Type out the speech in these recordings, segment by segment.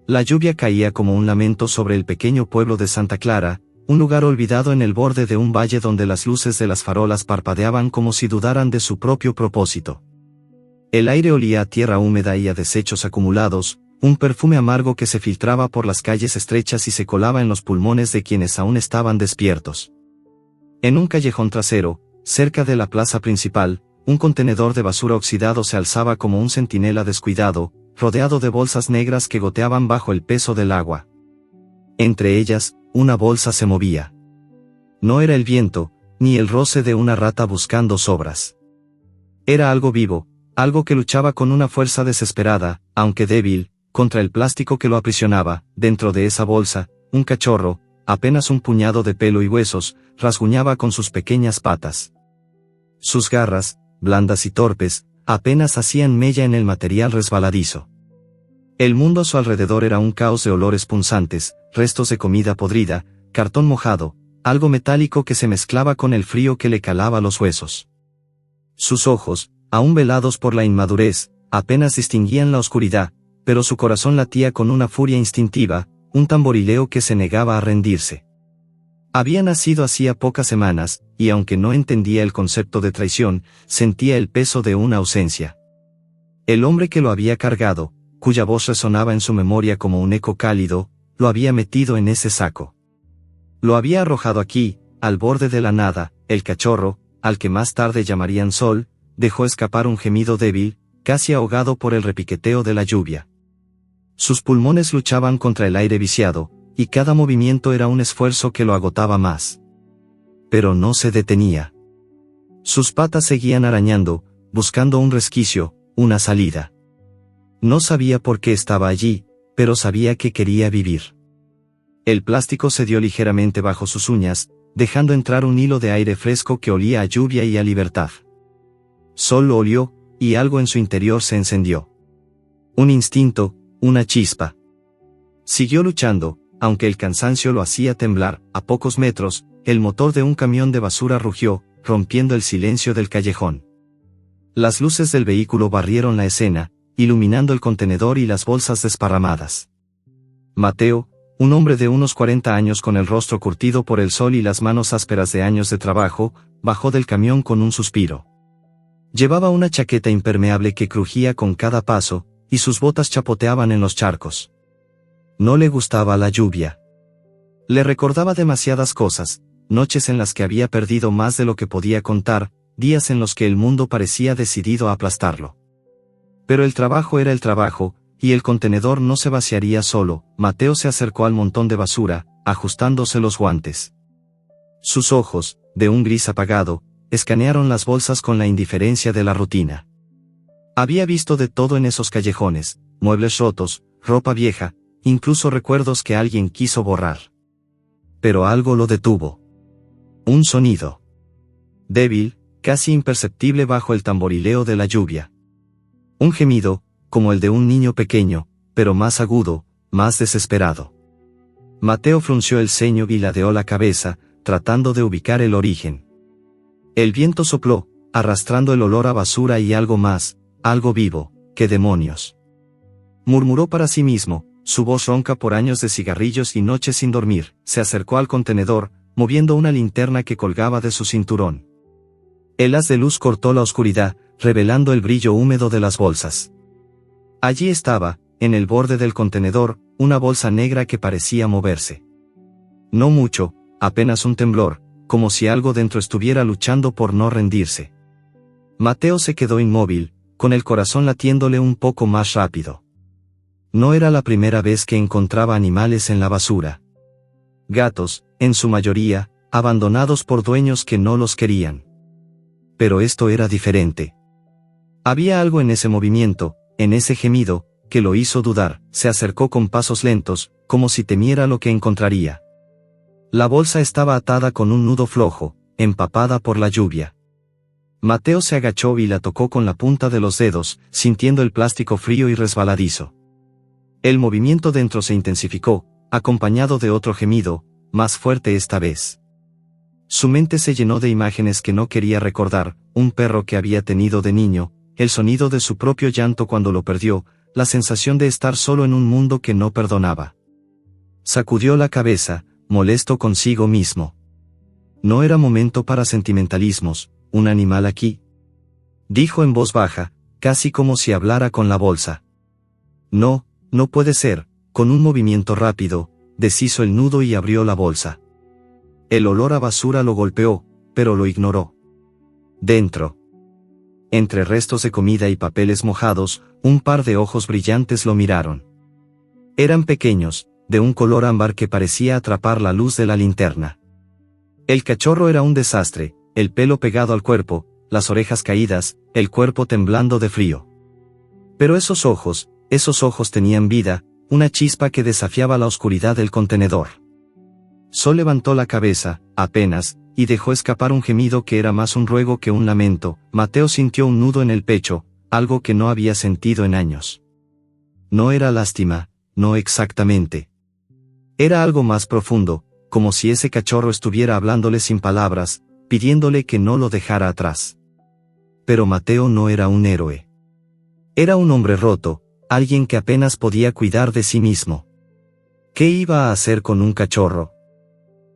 La lluvia caía como un lamento sobre el pequeño pueblo de Santa Clara, un lugar olvidado en el borde de un valle donde las luces de las farolas parpadeaban como si dudaran de su propio propósito. El aire olía a tierra húmeda y a desechos acumulados, un perfume amargo que se filtraba por las calles estrechas y se colaba en los pulmones de quienes aún estaban despiertos. En un callejón trasero, cerca de la plaza principal, un contenedor de basura oxidado se alzaba como un centinela descuidado, rodeado de bolsas negras que goteaban bajo el peso del agua. Entre ellas, una bolsa se movía. No era el viento, ni el roce de una rata buscando sobras. Era algo vivo, algo que luchaba con una fuerza desesperada, aunque débil, contra el plástico que lo aprisionaba. Dentro de esa bolsa, un cachorro, apenas un puñado de pelo y huesos, rasguñaba con sus pequeñas patas. Sus garras, blandas y torpes, apenas hacían mella en el material resbaladizo. El mundo a su alrededor era un caos de olores punzantes, restos de comida podrida, cartón mojado, algo metálico que se mezclaba con el frío que le calaba los huesos. Sus ojos, aún velados por la inmadurez, apenas distinguían la oscuridad, pero su corazón latía con una furia instintiva, un tamborileo que se negaba a rendirse. Había nacido hacía pocas semanas, y aunque no entendía el concepto de traición, sentía el peso de una ausencia. El hombre que lo había cargado, cuya voz resonaba en su memoria como un eco cálido, lo había metido en ese saco. Lo había arrojado aquí, al borde de la nada. El cachorro, al que más tarde llamarían Sol, dejó escapar un gemido débil, casi ahogado por el repiqueteo de la lluvia. Sus pulmones luchaban contra el aire viciado, y cada movimiento era un esfuerzo que lo agotaba más. Pero no se detenía. Sus patas seguían arañando, buscando un resquicio, una salida. No sabía por qué estaba allí, pero sabía que quería vivir. El plástico cedió ligeramente bajo sus uñas, dejando entrar un hilo de aire fresco que olía a lluvia y a libertad. Sol lo olió, y algo en su interior se encendió. Un instinto, una chispa. Siguió luchando, aunque el cansancio lo hacía temblar. A pocos metros, el motor de un camión de basura rugió, rompiendo el silencio del callejón. Las luces del vehículo barrieron la escena, iluminando el contenedor y las bolsas desparramadas. Mateo, un hombre de unos 40 años con el rostro curtido por el sol y las manos ásperas de años de trabajo, bajó del camión con un suspiro. Llevaba una chaqueta impermeable que crujía con cada paso, y sus botas chapoteaban en los charcos. No le gustaba la lluvia. Le recordaba demasiadas cosas, noches en las que había perdido más de lo que podía contar, días en los que el mundo parecía decidido a aplastarlo. Pero el trabajo era el trabajo, y el contenedor no se vaciaría solo. Mateo se acercó al montón de basura, ajustándose los guantes. Sus ojos, de un gris apagado, escanearon las bolsas con la indiferencia de la rutina. Había visto de todo en esos callejones, muebles rotos, ropa vieja, incluso recuerdos que alguien quiso borrar. Pero algo lo detuvo. Un sonido. Débil, casi imperceptible bajo el tamborileo de la lluvia. Un gemido, como el de un niño pequeño, pero más agudo, más desesperado. Mateo frunció el ceño y ladeó la cabeza, tratando de ubicar el origen. El viento sopló, arrastrando el olor a basura y algo más, algo vivo. ¡Qué demonios!, murmuró para sí mismo, su voz ronca por años de cigarrillos y noches sin dormir. Se acercó al contenedor, moviendo una linterna que colgaba de su cinturón. El haz de luz cortó la oscuridad, revelando el brillo húmedo de las bolsas. Allí estaba, en el borde del contenedor, una bolsa negra que parecía moverse. No mucho, apenas un temblor, como si algo dentro estuviera luchando por no rendirse. Mateo se quedó inmóvil, con el corazón latiéndole un poco más rápido. No era la primera vez que encontraba animales en la basura. Gatos, en su mayoría, abandonados por dueños que no los querían. Pero esto era diferente. Había algo en ese movimiento, en ese gemido, que lo hizo dudar. Se acercó con pasos lentos, como si temiera lo que encontraría. La bolsa estaba atada con un nudo flojo, empapada por la lluvia. Mateo se agachó y la tocó con la punta de los dedos, sintiendo el plástico frío y resbaladizo. El movimiento dentro se intensificó, acompañado de otro gemido, más fuerte esta vez. Su mente se llenó de imágenes que no quería recordar: un perro que había tenido de niño, el sonido de su propio llanto cuando lo perdió, la sensación de estar solo en un mundo que no perdonaba. Sacudió la cabeza, molesto consigo mismo. No era momento para sentimentalismos, un animal aquí. Dijo en voz baja, casi como si hablara con la bolsa. No, no puede ser. Con un movimiento rápido, deshizo el nudo y abrió la bolsa. El olor a basura lo golpeó, pero lo ignoró. Dentro, entre restos de comida y papeles mojados, un par de ojos brillantes lo miraron. Eran pequeños, de un color ámbar que parecía atrapar la luz de la linterna. El cachorro era un desastre, el pelo pegado al cuerpo, las orejas caídas, el cuerpo temblando de frío. Pero esos ojos tenían vida, una chispa que desafiaba la oscuridad del contenedor. Sol levantó la cabeza, apenas, y dejó escapar un gemido que era más un ruego que un lamento. Mateo sintió un nudo en el pecho, algo que no había sentido en años. No era lástima, no exactamente. Era algo más profundo, como si ese cachorro estuviera hablándole sin palabras, pidiéndole que no lo dejara atrás. Pero Mateo no era un héroe. Era un hombre roto, alguien que apenas podía cuidar de sí mismo. ¿Qué iba a hacer con un cachorro?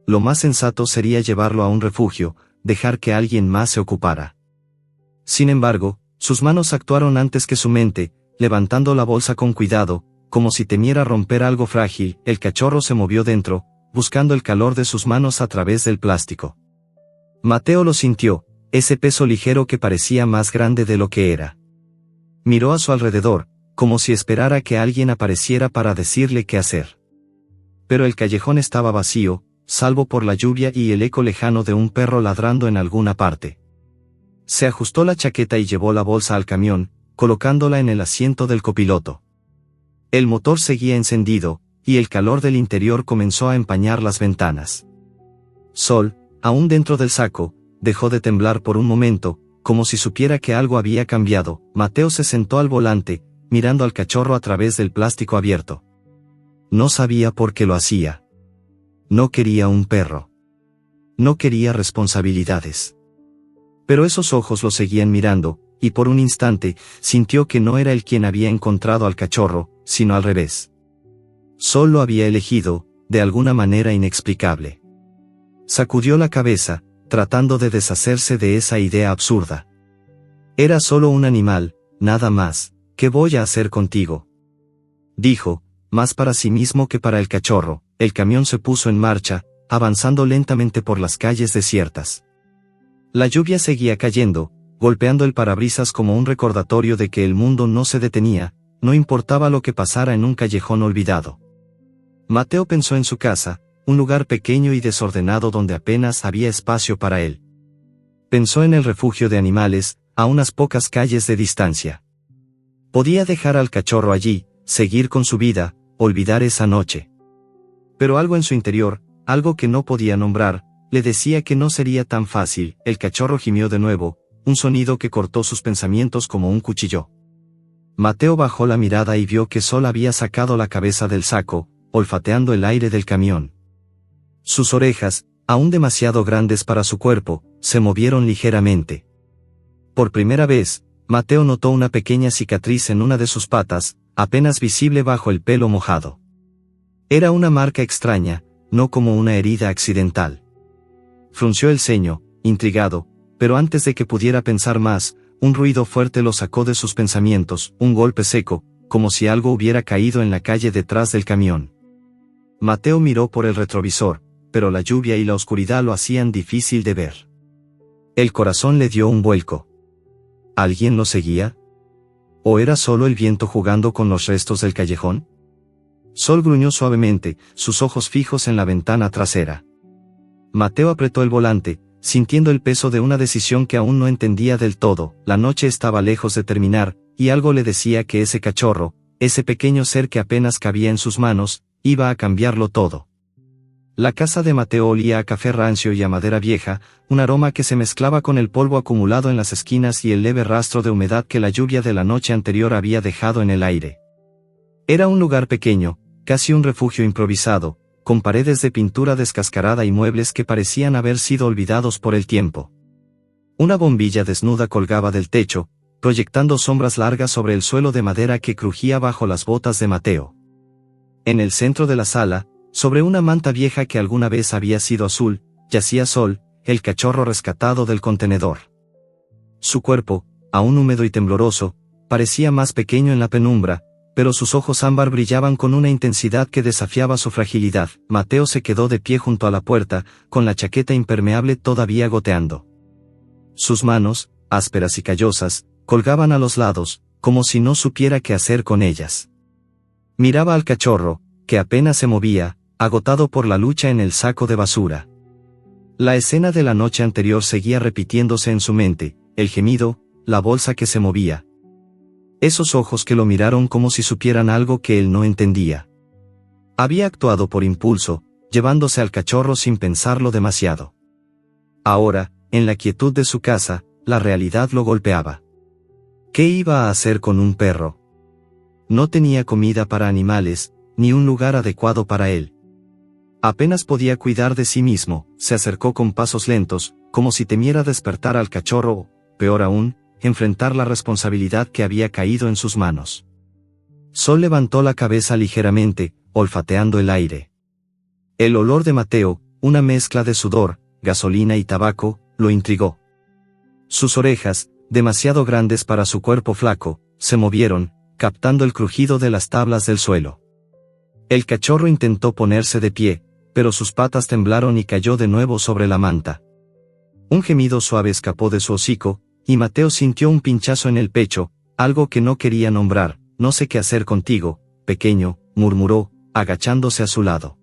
Lo más sensato sería llevarlo a un refugio, dejar que alguien más se ocupara. Sin embargo, sus manos actuaron antes que su mente, levantando la bolsa con cuidado, como si temiera romper algo frágil. El cachorro se movió dentro, buscando el calor de sus manos a través del plástico. Mateo lo sintió, ese peso ligero que parecía más grande de lo que era. Miró a su alrededor, como si esperara que alguien apareciera para decirle qué hacer. Pero el callejón estaba vacío, salvo por la lluvia y el eco lejano de un perro ladrando en alguna parte. Se ajustó la chaqueta y llevó la bolsa al camión, colocándola en el asiento del copiloto. El motor seguía encendido, y el calor del interior comenzó a empañar las ventanas. Sol, aún dentro del saco, dejó de temblar por un momento, como si supiera que algo había cambiado. Mateo se sentó al volante, mirando al cachorro a través del plástico abierto. No sabía por qué lo hacía. No quería un perro. No quería responsabilidades. Pero esos ojos lo seguían mirando, y por un instante, sintió que no era él quien había encontrado al cachorro, sino al revés. Sol lo había elegido, de alguna manera inexplicable. Sacudió la cabeza, tratando de deshacerse de esa idea absurda. Era solo un animal, nada más. ¿Qué voy a hacer contigo?, dijo, más para sí mismo que para el cachorro. El camión se puso en marcha, avanzando lentamente por las calles desiertas. La lluvia seguía cayendo, golpeando el parabrisas como un recordatorio de que el mundo no se detenía, no importaba lo que pasara en un callejón olvidado. Mateo pensó en su casa, un lugar pequeño y desordenado donde apenas había espacio para él. Pensó en el refugio de animales, a unas pocas calles de distancia. Podía dejar al cachorro allí, seguir con su vida, olvidar esa noche. Pero algo en su interior, algo que no podía nombrar, le decía que no sería tan fácil. El cachorro gimió de nuevo, un sonido que cortó sus pensamientos como un cuchillo. Mateo bajó la mirada y vio que Sol había sacado la cabeza del saco, olfateando el aire del camión. Sus orejas, aún demasiado grandes para su cuerpo, se movieron ligeramente. Por primera vez, Mateo notó una pequeña cicatriz en una de sus patas, apenas visible bajo el pelo mojado. Era una marca extraña, no como una herida accidental. Frunció el ceño, intrigado, pero antes de que pudiera pensar más, un ruido fuerte lo sacó de sus pensamientos, un golpe seco, como si algo hubiera caído en la calle detrás del camión. Mateo miró por el retrovisor, pero la lluvia y la oscuridad lo hacían difícil de ver. El corazón le dio un vuelco. ¿Alguien lo seguía? ¿O era solo el viento jugando con los restos del callejón? Sol gruñó suavemente, sus ojos fijos en la ventana trasera. Mateo apretó el volante, sintiendo el peso de una decisión que aún no entendía del todo. La noche estaba lejos de terminar, y algo le decía que ese cachorro, ese pequeño ser que apenas cabía en sus manos, iba a cambiarlo todo. La casa de Mateo olía a café rancio y a madera vieja, un aroma que se mezclaba con el polvo acumulado en las esquinas y el leve rastro de humedad que la lluvia de la noche anterior había dejado en el aire. Era un lugar pequeño, casi un refugio improvisado, con paredes de pintura descascarada y muebles que parecían haber sido olvidados por el tiempo. Una bombilla desnuda colgaba del techo, proyectando sombras largas sobre el suelo de madera que crujía bajo las botas de Mateo. En el centro de la sala, sobre una manta vieja que alguna vez había sido azul, yacía Sol, el cachorro rescatado del contenedor. Su cuerpo, aún húmedo y tembloroso, parecía más pequeño en la penumbra, pero sus ojos ámbar brillaban con una intensidad que desafiaba su fragilidad. Mateo se quedó de pie junto a la puerta, con la chaqueta impermeable todavía goteando. Sus manos, ásperas y callosas, colgaban a los lados, como si no supiera qué hacer con ellas. Miraba al cachorro, que apenas se movía, agotado por la lucha en el saco de basura. La escena de la noche anterior seguía repitiéndose en su mente, el gemido, la bolsa que se movía. Esos ojos que lo miraron como si supieran algo que él no entendía. Había actuado por impulso, llevándose al cachorro sin pensarlo demasiado. Ahora, en la quietud de su casa, la realidad lo golpeaba. ¿Qué iba a hacer con un perro? No tenía comida para animales, ni un lugar adecuado para él. Apenas podía cuidar de sí mismo, se acercó con pasos lentos, como si temiera despertar al cachorro o, peor aún, enfrentar la responsabilidad que había caído en sus manos. Sol levantó la cabeza ligeramente, olfateando el aire. El olor de Mateo, una mezcla de sudor, gasolina y tabaco, lo intrigó. Sus orejas, demasiado grandes para su cuerpo flaco, se movieron, captando el crujido de las tablas del suelo. El cachorro intentó ponerse de pie, pero sus patas temblaron y cayó de nuevo sobre la manta. Un gemido suave escapó de su hocico, y Mateo sintió un pinchazo en el pecho, algo que no quería nombrar. No sé qué hacer contigo, pequeño, murmuró, agachándose a su lado.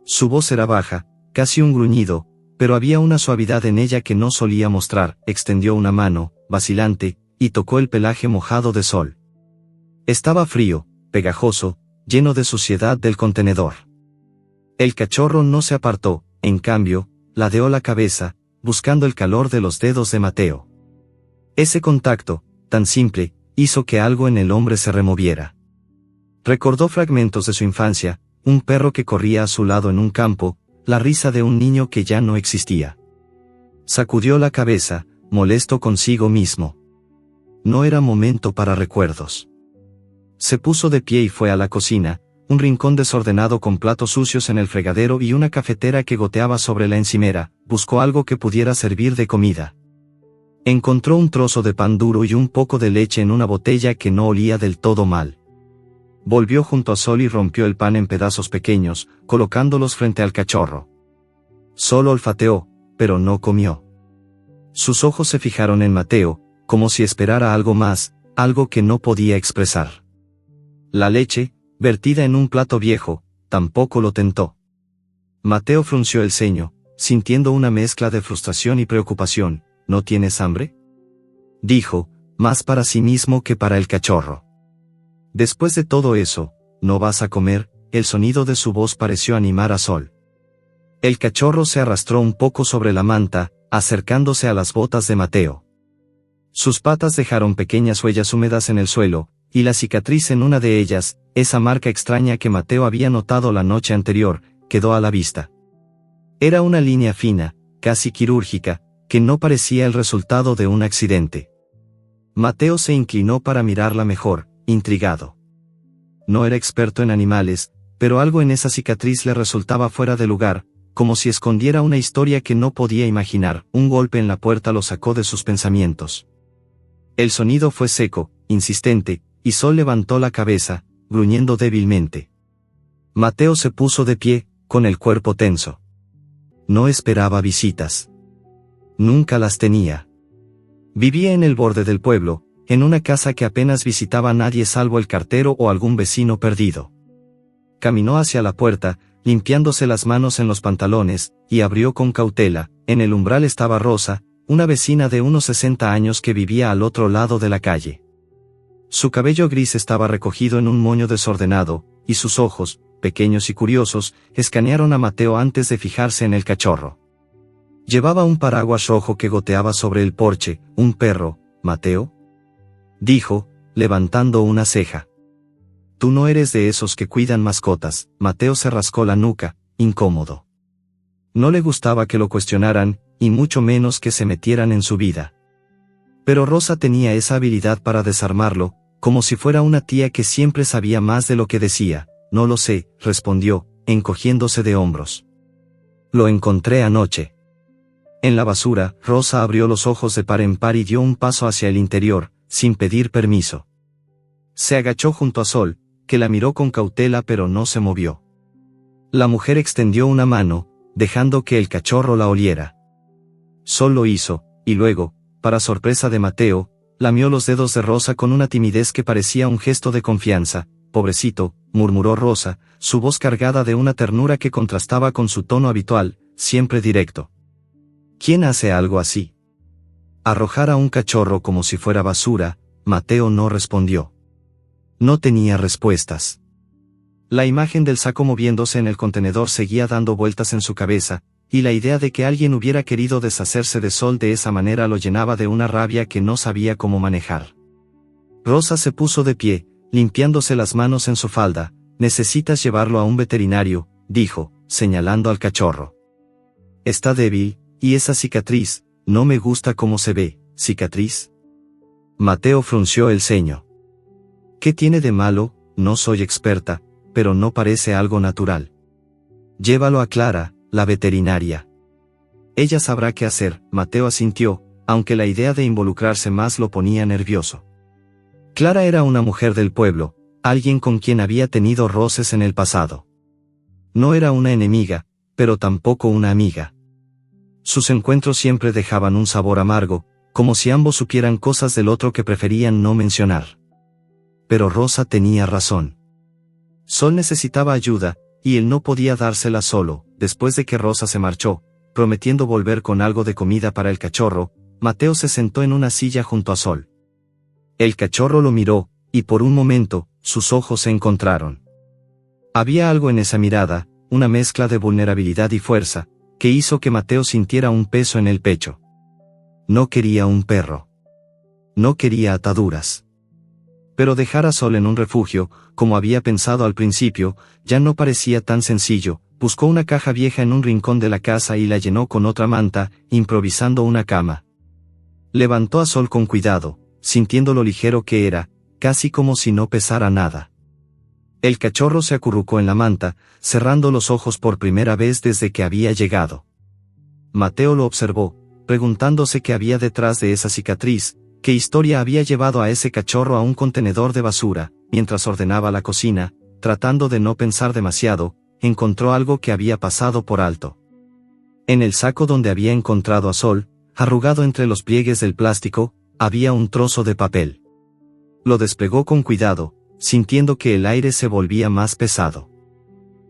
Su voz era baja, casi un gruñido, pero había una suavidad en ella que no solía mostrar. Extendió una mano, vacilante, y tocó el pelaje mojado de Sol. Estaba frío, pegajoso, lleno de suciedad del contenedor. El cachorro no se apartó, en cambio, ladeó la cabeza, buscando el calor de los dedos de Mateo. Ese contacto, tan simple, hizo que algo en el hombre se removiera. Recordó fragmentos de su infancia, un perro que corría a su lado en un campo, la risa de un niño que ya no existía. Sacudió la cabeza, molesto consigo mismo. No era momento para recuerdos. Se puso de pie y fue a la cocina, un rincón desordenado con platos sucios en el fregadero y una cafetera que goteaba sobre la encimera. Buscó algo que pudiera servir de comida. Encontró un trozo de pan duro y un poco de leche en una botella que no olía del todo mal. Volvió junto a Sol y rompió el pan en pedazos pequeños, colocándolos frente al cachorro. Sol olfateó, pero no comió. Sus ojos se fijaron en Mateo, como si esperara algo más, algo que no podía expresar. La leche, vertida en un plato viejo, tampoco lo tentó. Mateo frunció el ceño, sintiendo una mezcla de frustración y preocupación. ¿No tienes hambre?, dijo, más para sí mismo que para el cachorro. Después de todo eso, ¿no vas a comer? El sonido de su voz pareció animar a Sol. El cachorro se arrastró un poco sobre la manta, acercándose a las botas de Mateo. Sus patas dejaron pequeñas huellas húmedas en el suelo, y la cicatriz en una de ellas, esa marca extraña que Mateo había notado la noche anterior, quedó a la vista. Era una línea fina, casi quirúrgica, que no parecía el resultado de un accidente. Mateo se inclinó para mirarla mejor, intrigado. No era experto en animales, pero algo en esa cicatriz le resultaba fuera de lugar, como si escondiera una historia que no podía imaginar. Un golpe en la puerta lo sacó de sus pensamientos. El sonido fue seco, insistente, y Sol levantó la cabeza, gruñendo débilmente. Mateo se puso de pie, con el cuerpo tenso. No esperaba visitas. Nunca las tenía. Vivía en el borde del pueblo, en una casa que apenas visitaba a nadie salvo el cartero o algún vecino perdido. Caminó hacia la puerta, limpiándose las manos en los pantalones, y abrió con cautela. En el umbral estaba Rosa, una vecina de unos 60 años que vivía al otro lado de la calle. Su cabello gris estaba recogido en un moño desordenado, y sus ojos, pequeños y curiosos, escanearon a Mateo antes de fijarse en el cachorro. Llevaba un paraguas rojo que goteaba sobre el porche. ¿Un perro, Mateo?, dijo, levantando una ceja. Tú no eres de esos que cuidan mascotas. Mateo se rascó la nuca, incómodo. No le gustaba que lo cuestionaran, y mucho menos que se metieran en su vida. Pero Rosa tenía esa habilidad para desarmarlo, como si fuera una tía que siempre sabía más de lo que decía. No lo sé, respondió, encogiéndose de hombros. Lo encontré anoche. En la basura, Rosa abrió los ojos de par en par y dio un paso hacia el interior, sin pedir permiso. Se agachó junto a Sol, que la miró con cautela pero no se movió. La mujer extendió una mano, dejando que el cachorro la oliera. Sol lo hizo, y luego, para sorpresa de Mateo, lamió los dedos de Rosa con una timidez que parecía un gesto de confianza. Pobrecito, murmuró Rosa, su voz cargada de una ternura que contrastaba con su tono habitual, siempre directo. ¿Quién hace algo así? Arrojar a un cachorro como si fuera basura. Mateo no respondió. No tenía respuestas. La imagen del saco moviéndose en el contenedor seguía dando vueltas en su cabeza, y la idea de que alguien hubiera querido deshacerse de Sol de esa manera lo llenaba de una rabia que no sabía cómo manejar. Rosa se puso de pie, limpiándose las manos en su falda. Necesitas llevarlo a un veterinario, dijo, señalando al cachorro. Está débil, y esa cicatriz, no me gusta cómo se ve. ¿Cicatriz? Mateo frunció el ceño. ¿Qué tiene de malo? No soy experta, pero no parece algo natural. Llévalo a Clara, la veterinaria. Ella sabrá qué hacer. Mateo asintió, aunque la idea de involucrarse más lo ponía nervioso. Clara era una mujer del pueblo, alguien con quien había tenido roces en el pasado. No era una enemiga, pero tampoco una amiga. Sus encuentros siempre dejaban un sabor amargo, como si ambos supieran cosas del otro que preferían no mencionar. Pero Rosa tenía razón. Sol necesitaba ayuda, y él no podía dársela solo. Después de que Rosa se marchó, prometiendo volver con algo de comida para el cachorro, Mateo se sentó en una silla junto a Sol. El cachorro lo miró, y por un momento, sus ojos se encontraron. Había algo en esa mirada, una mezcla de vulnerabilidad y fuerza, que hizo que Mateo sintiera un peso en el pecho. No quería un perro. No quería ataduras. Pero dejar a Sol en un refugio, como había pensado al principio, ya no parecía tan sencillo. Buscó una caja vieja en un rincón de la casa y la llenó con otra manta, improvisando una cama. Levantó a Sol con cuidado, sintiendo lo ligero que era, casi como si no pesara nada. El cachorro se acurrucó en la manta, cerrando los ojos por primera vez desde que había llegado. Mateo lo observó, preguntándose qué había detrás de esa cicatriz, qué historia había llevado a ese cachorro a un contenedor de basura. Mientras ordenaba la cocina, tratando de no pensar demasiado, encontró algo que había pasado por alto. En el saco donde había encontrado a Sol, arrugado entre los pliegues del plástico, había un trozo de papel. Lo desplegó con cuidado, sintiendo que el aire se volvía más pesado.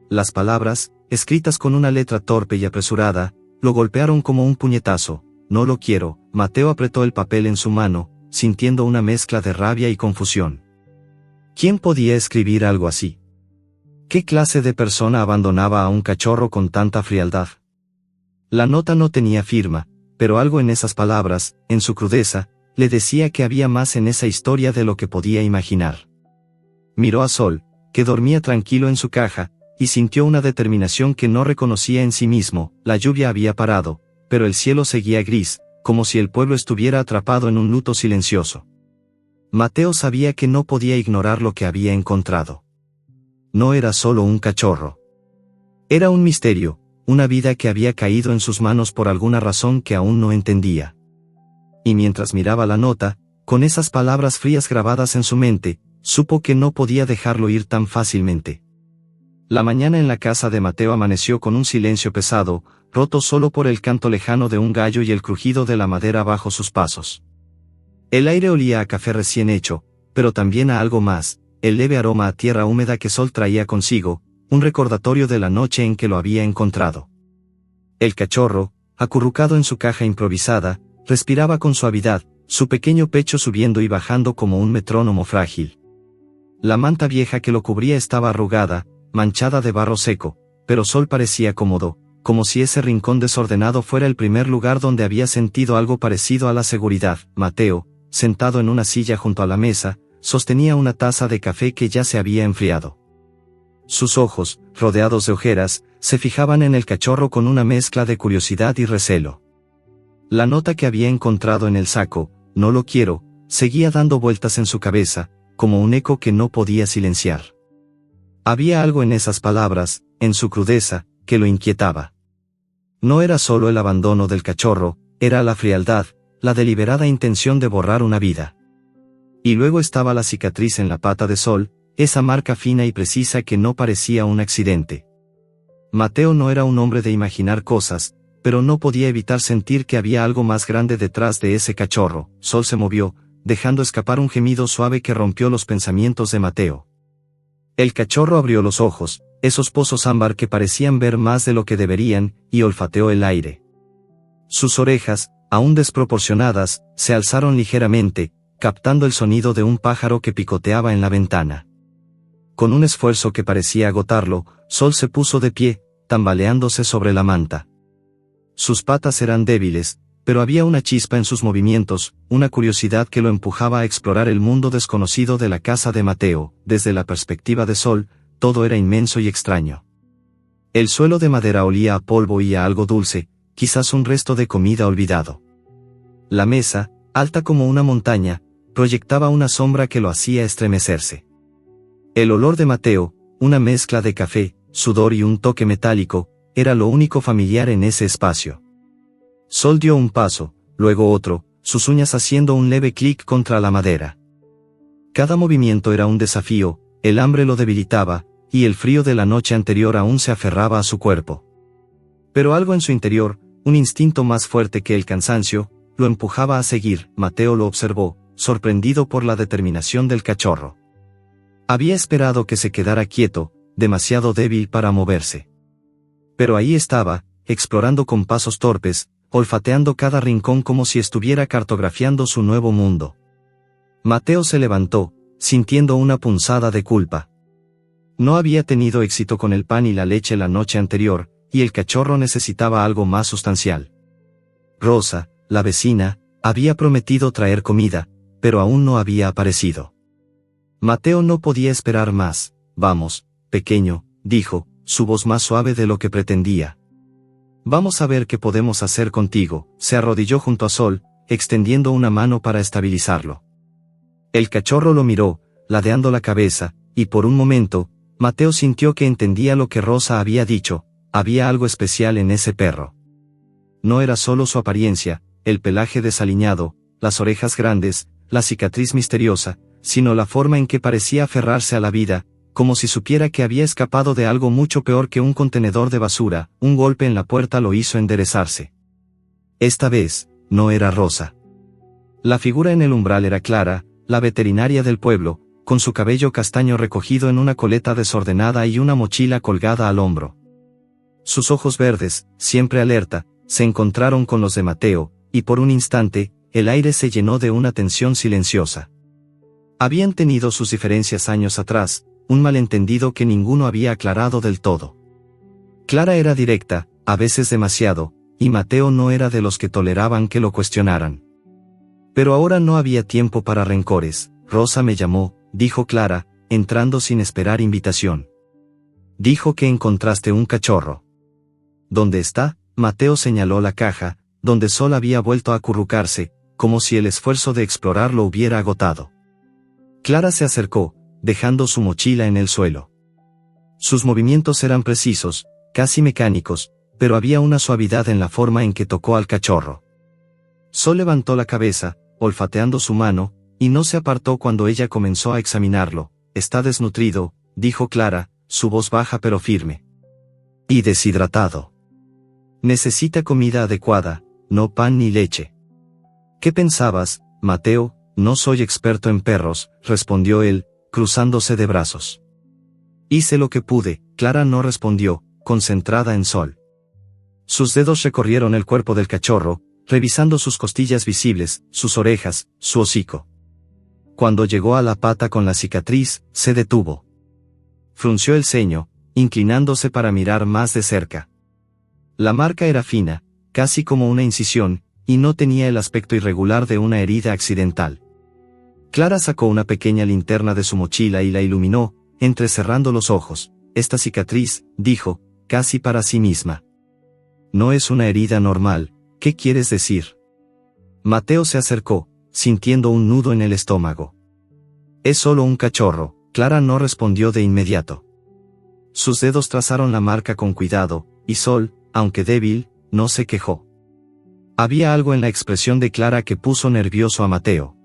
Las palabras, escritas con una letra torpe y apresurada, lo golpearon como un puñetazo. No lo quiero. Mateo apretó el papel en su mano, sintiendo una mezcla de rabia y confusión. ¿Quién podía escribir algo así? ¿Qué clase de persona abandonaba a un cachorro con tanta frialdad? La nota no tenía firma, pero algo en esas palabras, en su crudeza, le decía que había más en esa historia de lo que podía imaginar. Miró a Sol, que dormía tranquilo en su caja, y sintió una determinación que no reconocía en sí mismo. La lluvia había parado, pero el cielo seguía gris, como si el pueblo estuviera atrapado en un luto silencioso. Mateo sabía que no podía ignorar lo que había encontrado. No era solo un cachorro. Era un misterio, una vida que había caído en sus manos por alguna razón que aún no entendía. Y mientras miraba la nota, con esas palabras frías grabadas en su mente, supo que no podía dejarlo ir tan fácilmente. La mañana en la casa de Mateo amaneció con un silencio pesado, roto solo por el canto lejano de un gallo y el crujido de la madera bajo sus pasos. El aire olía a café recién hecho, pero también a algo más, el leve aroma a tierra húmeda que Sol traía consigo, un recordatorio de la noche en que lo había encontrado. El cachorro, acurrucado en su caja improvisada, respiraba con suavidad, su pequeño pecho subiendo y bajando como un metrónomo frágil. La manta vieja que lo cubría estaba arrugada, manchada de barro seco, pero Sol parecía cómodo, como si ese rincón desordenado fuera el primer lugar donde había sentido algo parecido a la seguridad. Mateo, sentado en una silla junto a la mesa, sostenía una taza de café que ya se había enfriado. Sus ojos, rodeados de ojeras, se fijaban en el cachorro con una mezcla de curiosidad y recelo. La nota que había encontrado en el saco, no lo quiero, seguía dando vueltas en su cabeza, como un eco que no podía silenciar. Había algo en esas palabras, en su crudeza, que lo inquietaba. No era solo el abandono del cachorro, era la frialdad, la deliberada intención de borrar una vida. Y luego estaba la cicatriz en la pata de Sol, esa marca fina y precisa que no parecía un accidente. Mateo no era un hombre de imaginar cosas, pero no podía evitar sentir que había algo más grande detrás de ese cachorro. Sol se movió, dejando escapar un gemido suave que rompió los pensamientos de Mateo. El cachorro abrió los ojos, esos pozos ámbar que parecían ver más de lo que deberían, y olfateó el aire. Sus orejas, aún desproporcionadas, se alzaron ligeramente, captando el sonido de un pájaro que picoteaba en la ventana. Con un esfuerzo que parecía agotarlo, Sol se puso de pie, tambaleándose sobre la manta. Sus patas eran débiles, pero había una chispa en sus movimientos, una curiosidad que lo empujaba a explorar el mundo desconocido de la casa de Mateo. Desde la perspectiva de Sol, todo era inmenso y extraño. El suelo de madera olía a polvo y a algo dulce, quizás un resto de comida olvidado. La mesa, alta como una montaña, proyectaba una sombra que lo hacía estremecerse. El olor de Mateo, una mezcla de café, sudor y un toque metálico, era lo único familiar en ese espacio. Sol dio un paso, luego otro, sus uñas haciendo un leve clic contra la madera. Cada movimiento era un desafío, el hambre lo debilitaba, y el frío de la noche anterior aún se aferraba a su cuerpo. Pero algo en su interior, un instinto más fuerte que el cansancio, lo empujaba a seguir. Mateo lo observó, sorprendido por la determinación del cachorro. Había esperado que se quedara quieto, demasiado débil para moverse. Pero ahí estaba, explorando con pasos torpes, olfateando cada rincón como si estuviera cartografiando su nuevo mundo. Mateo se levantó, sintiendo una punzada de culpa. No había tenido éxito con el pan y la leche la noche anterior, y el cachorro necesitaba algo más sustancial. Rosa, la vecina, había prometido traer comida, pero aún no había aparecido. Mateo no podía esperar más. Vamos, pequeño, dijo, su voz más suave de lo que pretendía. Vamos a ver qué podemos hacer contigo. Se arrodilló junto a Sol, extendiendo una mano para estabilizarlo. El cachorro lo miró, ladeando la cabeza, y por un momento, Mateo sintió que entendía lo que Rosa había dicho. Había algo especial en ese perro. No era solo su apariencia, el pelaje desaliñado, las orejas grandes, la cicatriz misteriosa, sino la forma en que parecía aferrarse a la vida, como si supiera que había escapado de algo mucho peor que un contenedor de basura. Un golpe en la puerta lo hizo enderezarse. Esta vez, no era Rosa. La figura en el umbral era Clara, la veterinaria del pueblo, con su cabello castaño recogido en una coleta desordenada y una mochila colgada al hombro. Sus ojos verdes, siempre alerta, se encontraron con los de Mateo, y por un instante, el aire se llenó de una tensión silenciosa. Habían tenido sus diferencias años atrás, un malentendido que ninguno había aclarado del todo. Clara era directa, a veces demasiado, y Mateo no era de los que toleraban que lo cuestionaran. Pero ahora no había tiempo para rencores. Rosa me llamó, dijo Clara, entrando sin esperar invitación. Dijo que encontraste un cachorro. ¿Dónde está? Mateo señaló la caja, donde Sol había vuelto a acurrucarse, como si el esfuerzo de explorar lo hubiera agotado. Clara se acercó, dejando su mochila en el suelo. Sus movimientos eran precisos, casi mecánicos, pero había una suavidad en la forma en que tocó al cachorro. Sol levantó la cabeza, olfateando su mano, y no se apartó cuando ella comenzó a examinarlo. Está desnutrido, dijo Clara, su voz baja pero firme. Y deshidratado. Necesita comida adecuada, no pan ni leche. ¿Qué pensabas, Mateo? No soy experto en perros, respondió él, cruzándose de brazos. Hice lo que pude. Clara no respondió, concentrada en Sol. Sus dedos recorrieron el cuerpo del cachorro, revisando sus costillas visibles, sus orejas, su hocico. Cuando llegó a la pata con la cicatriz, se detuvo. Frunció el ceño, inclinándose para mirar más de cerca. La marca era fina, casi como una incisión, y no tenía el aspecto irregular de una herida accidental. Clara sacó una pequeña linterna de su mochila y la iluminó, entrecerrando los ojos. Esta cicatriz, dijo, casi para sí misma. No es una herida normal, ¿qué quieres decir? Mateo se acercó, sintiendo un nudo en el estómago. «Es solo un cachorro», Clara no respondió de inmediato. Sus dedos trazaron la marca con cuidado, y Sol, aunque débil, no se quejó. Había algo en la expresión de Clara que puso nervioso a Mateo.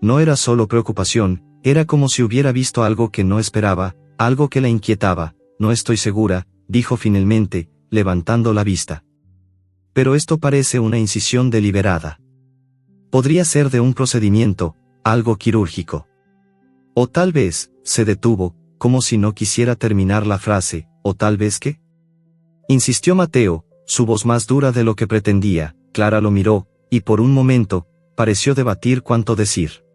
No era solo preocupación, era como si hubiera visto algo que no esperaba, algo que la inquietaba. «No estoy segura», dijo finalmente, levantando la vista. «Pero esto parece una incisión deliberada. Podría ser de un procedimiento, algo quirúrgico. O tal vez», se detuvo, como si no quisiera terminar la frase, «¿o tal vez qué?». Insistió Mateo, su voz más dura de lo que pretendía. Clara lo miró, y por un momento, pareció debatir cuánto decir.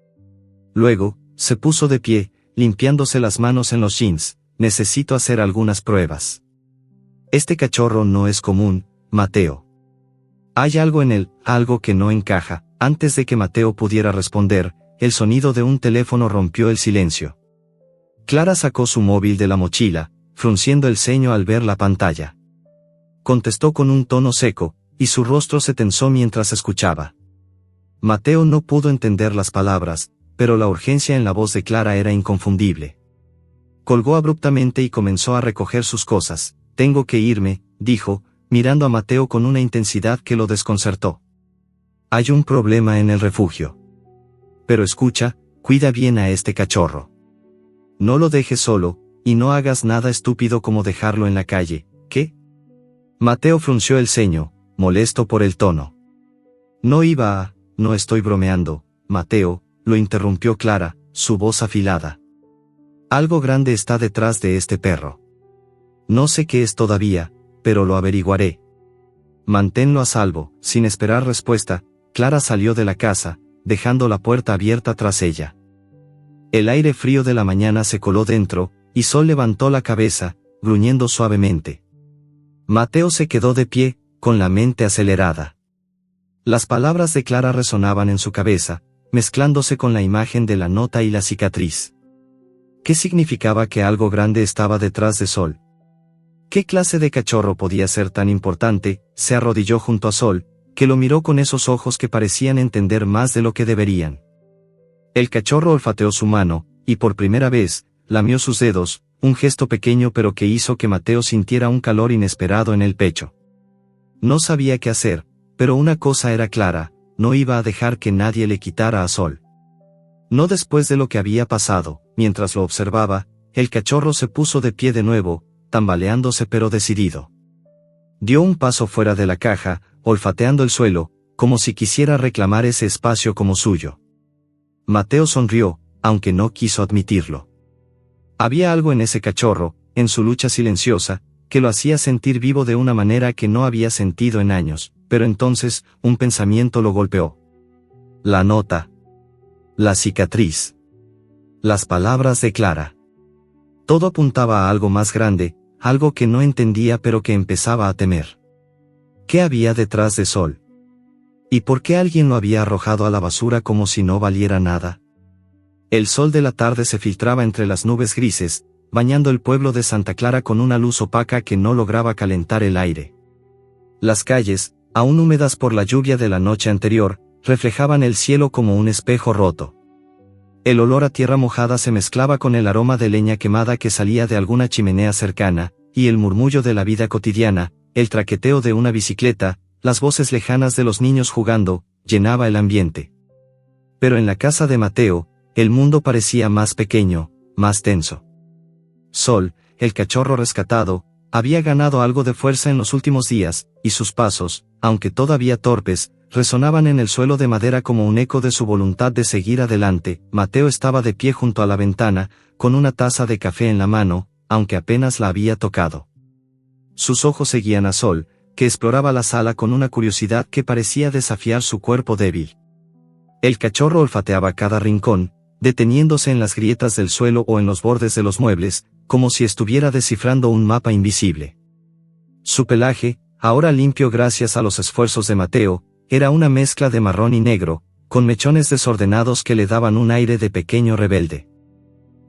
Luego, se puso de pie, limpiándose las manos en los jeans. «Necesito hacer algunas pruebas. Este cachorro no es común, Mateo. Hay algo en él, algo que no encaja». Antes de que Mateo pudiera responder, el sonido de un teléfono rompió el silencio. Clara sacó su móvil de la mochila, frunciendo el ceño al ver la pantalla. Contestó con un tono seco, y su rostro se tensó mientras escuchaba. Mateo no pudo entender las palabras, pero la urgencia en la voz de Clara era inconfundible. Colgó abruptamente y comenzó a recoger sus cosas. «Tengo que irme», dijo, mirando a Mateo con una intensidad que lo desconcertó. «Hay un problema en el refugio. Pero escucha, cuida bien a este cachorro. No lo dejes solo, y no hagas nada estúpido como dejarlo en la calle». «¿Qué?». Mateo frunció el ceño, molesto por el tono. «No iba a...». «No estoy bromeando, Mateo», lo interrumpió Clara, su voz afilada. «Algo grande está detrás de este perro. No sé qué es todavía, pero lo averiguaré. Manténlo a salvo». Sin esperar respuesta, Clara salió de la casa, dejando la puerta abierta tras ella. El aire frío de la mañana se coló dentro, y Sol levantó la cabeza, gruñendo suavemente. Mateo se quedó de pie, con la mente acelerada. Las palabras de Clara resonaban en su cabeza, mezclándose con la imagen de la nota y la cicatriz. ¿Qué significaba que algo grande estaba detrás de Sol? ¿Qué clase de cachorro podía ser tan importante? Se arrodilló junto a Sol, que lo miró con esos ojos que parecían entender más de lo que deberían. El cachorro olfateó su mano, y por primera vez, lamió sus dedos, un gesto pequeño pero que hizo que Mateo sintiera un calor inesperado en el pecho. No sabía qué hacer, pero una cosa era clara, no iba a dejar que nadie le quitara a Sol. No después de lo que había pasado. Mientras lo observaba, el cachorro se puso de pie de nuevo, tambaleándose pero decidido. Dio un paso fuera de la caja, olfateando el suelo, como si quisiera reclamar ese espacio como suyo. Mateo sonrió, aunque no quiso admitirlo. Había algo en ese cachorro, en su lucha silenciosa, que lo hacía sentir vivo de una manera que no había sentido en años, pero entonces, un pensamiento lo golpeó. La nota. La cicatriz. Las palabras de Clara. Todo apuntaba a algo más grande, algo que no entendía pero que empezaba a temer. ¿Qué había detrás de Sol? ¿Y por qué alguien lo había arrojado a la basura como si no valiera nada? El sol de la tarde se filtraba entre las nubes grises, bañando el pueblo de Santa Clara con una luz opaca que no lograba calentar el aire. Las calles, aún húmedas por la lluvia de la noche anterior, reflejaban el cielo como un espejo roto. El olor a tierra mojada se mezclaba con el aroma de leña quemada que salía de alguna chimenea cercana, y el murmullo de la vida cotidiana, el traqueteo de una bicicleta, las voces lejanas de los niños jugando, llenaba el ambiente. Pero en la casa de Mateo, el mundo parecía más pequeño, más tenso. Sol, el cachorro rescatado, había ganado algo de fuerza en los últimos días, y sus pasos, aunque todavía torpes, resonaban en el suelo de madera como un eco de su voluntad de seguir adelante. Mateo estaba de pie junto a la ventana, con una taza de café en la mano, aunque apenas la había tocado. Sus ojos seguían a Sol, que exploraba la sala con una curiosidad que parecía desafiar su cuerpo débil. El cachorro olfateaba cada rincón, deteniéndose en las grietas del suelo o en los bordes de los muebles, como si estuviera descifrando un mapa invisible. Su pelaje, ahora limpio gracias a los esfuerzos de Mateo, era una mezcla de marrón y negro, con mechones desordenados que le daban un aire de pequeño rebelde.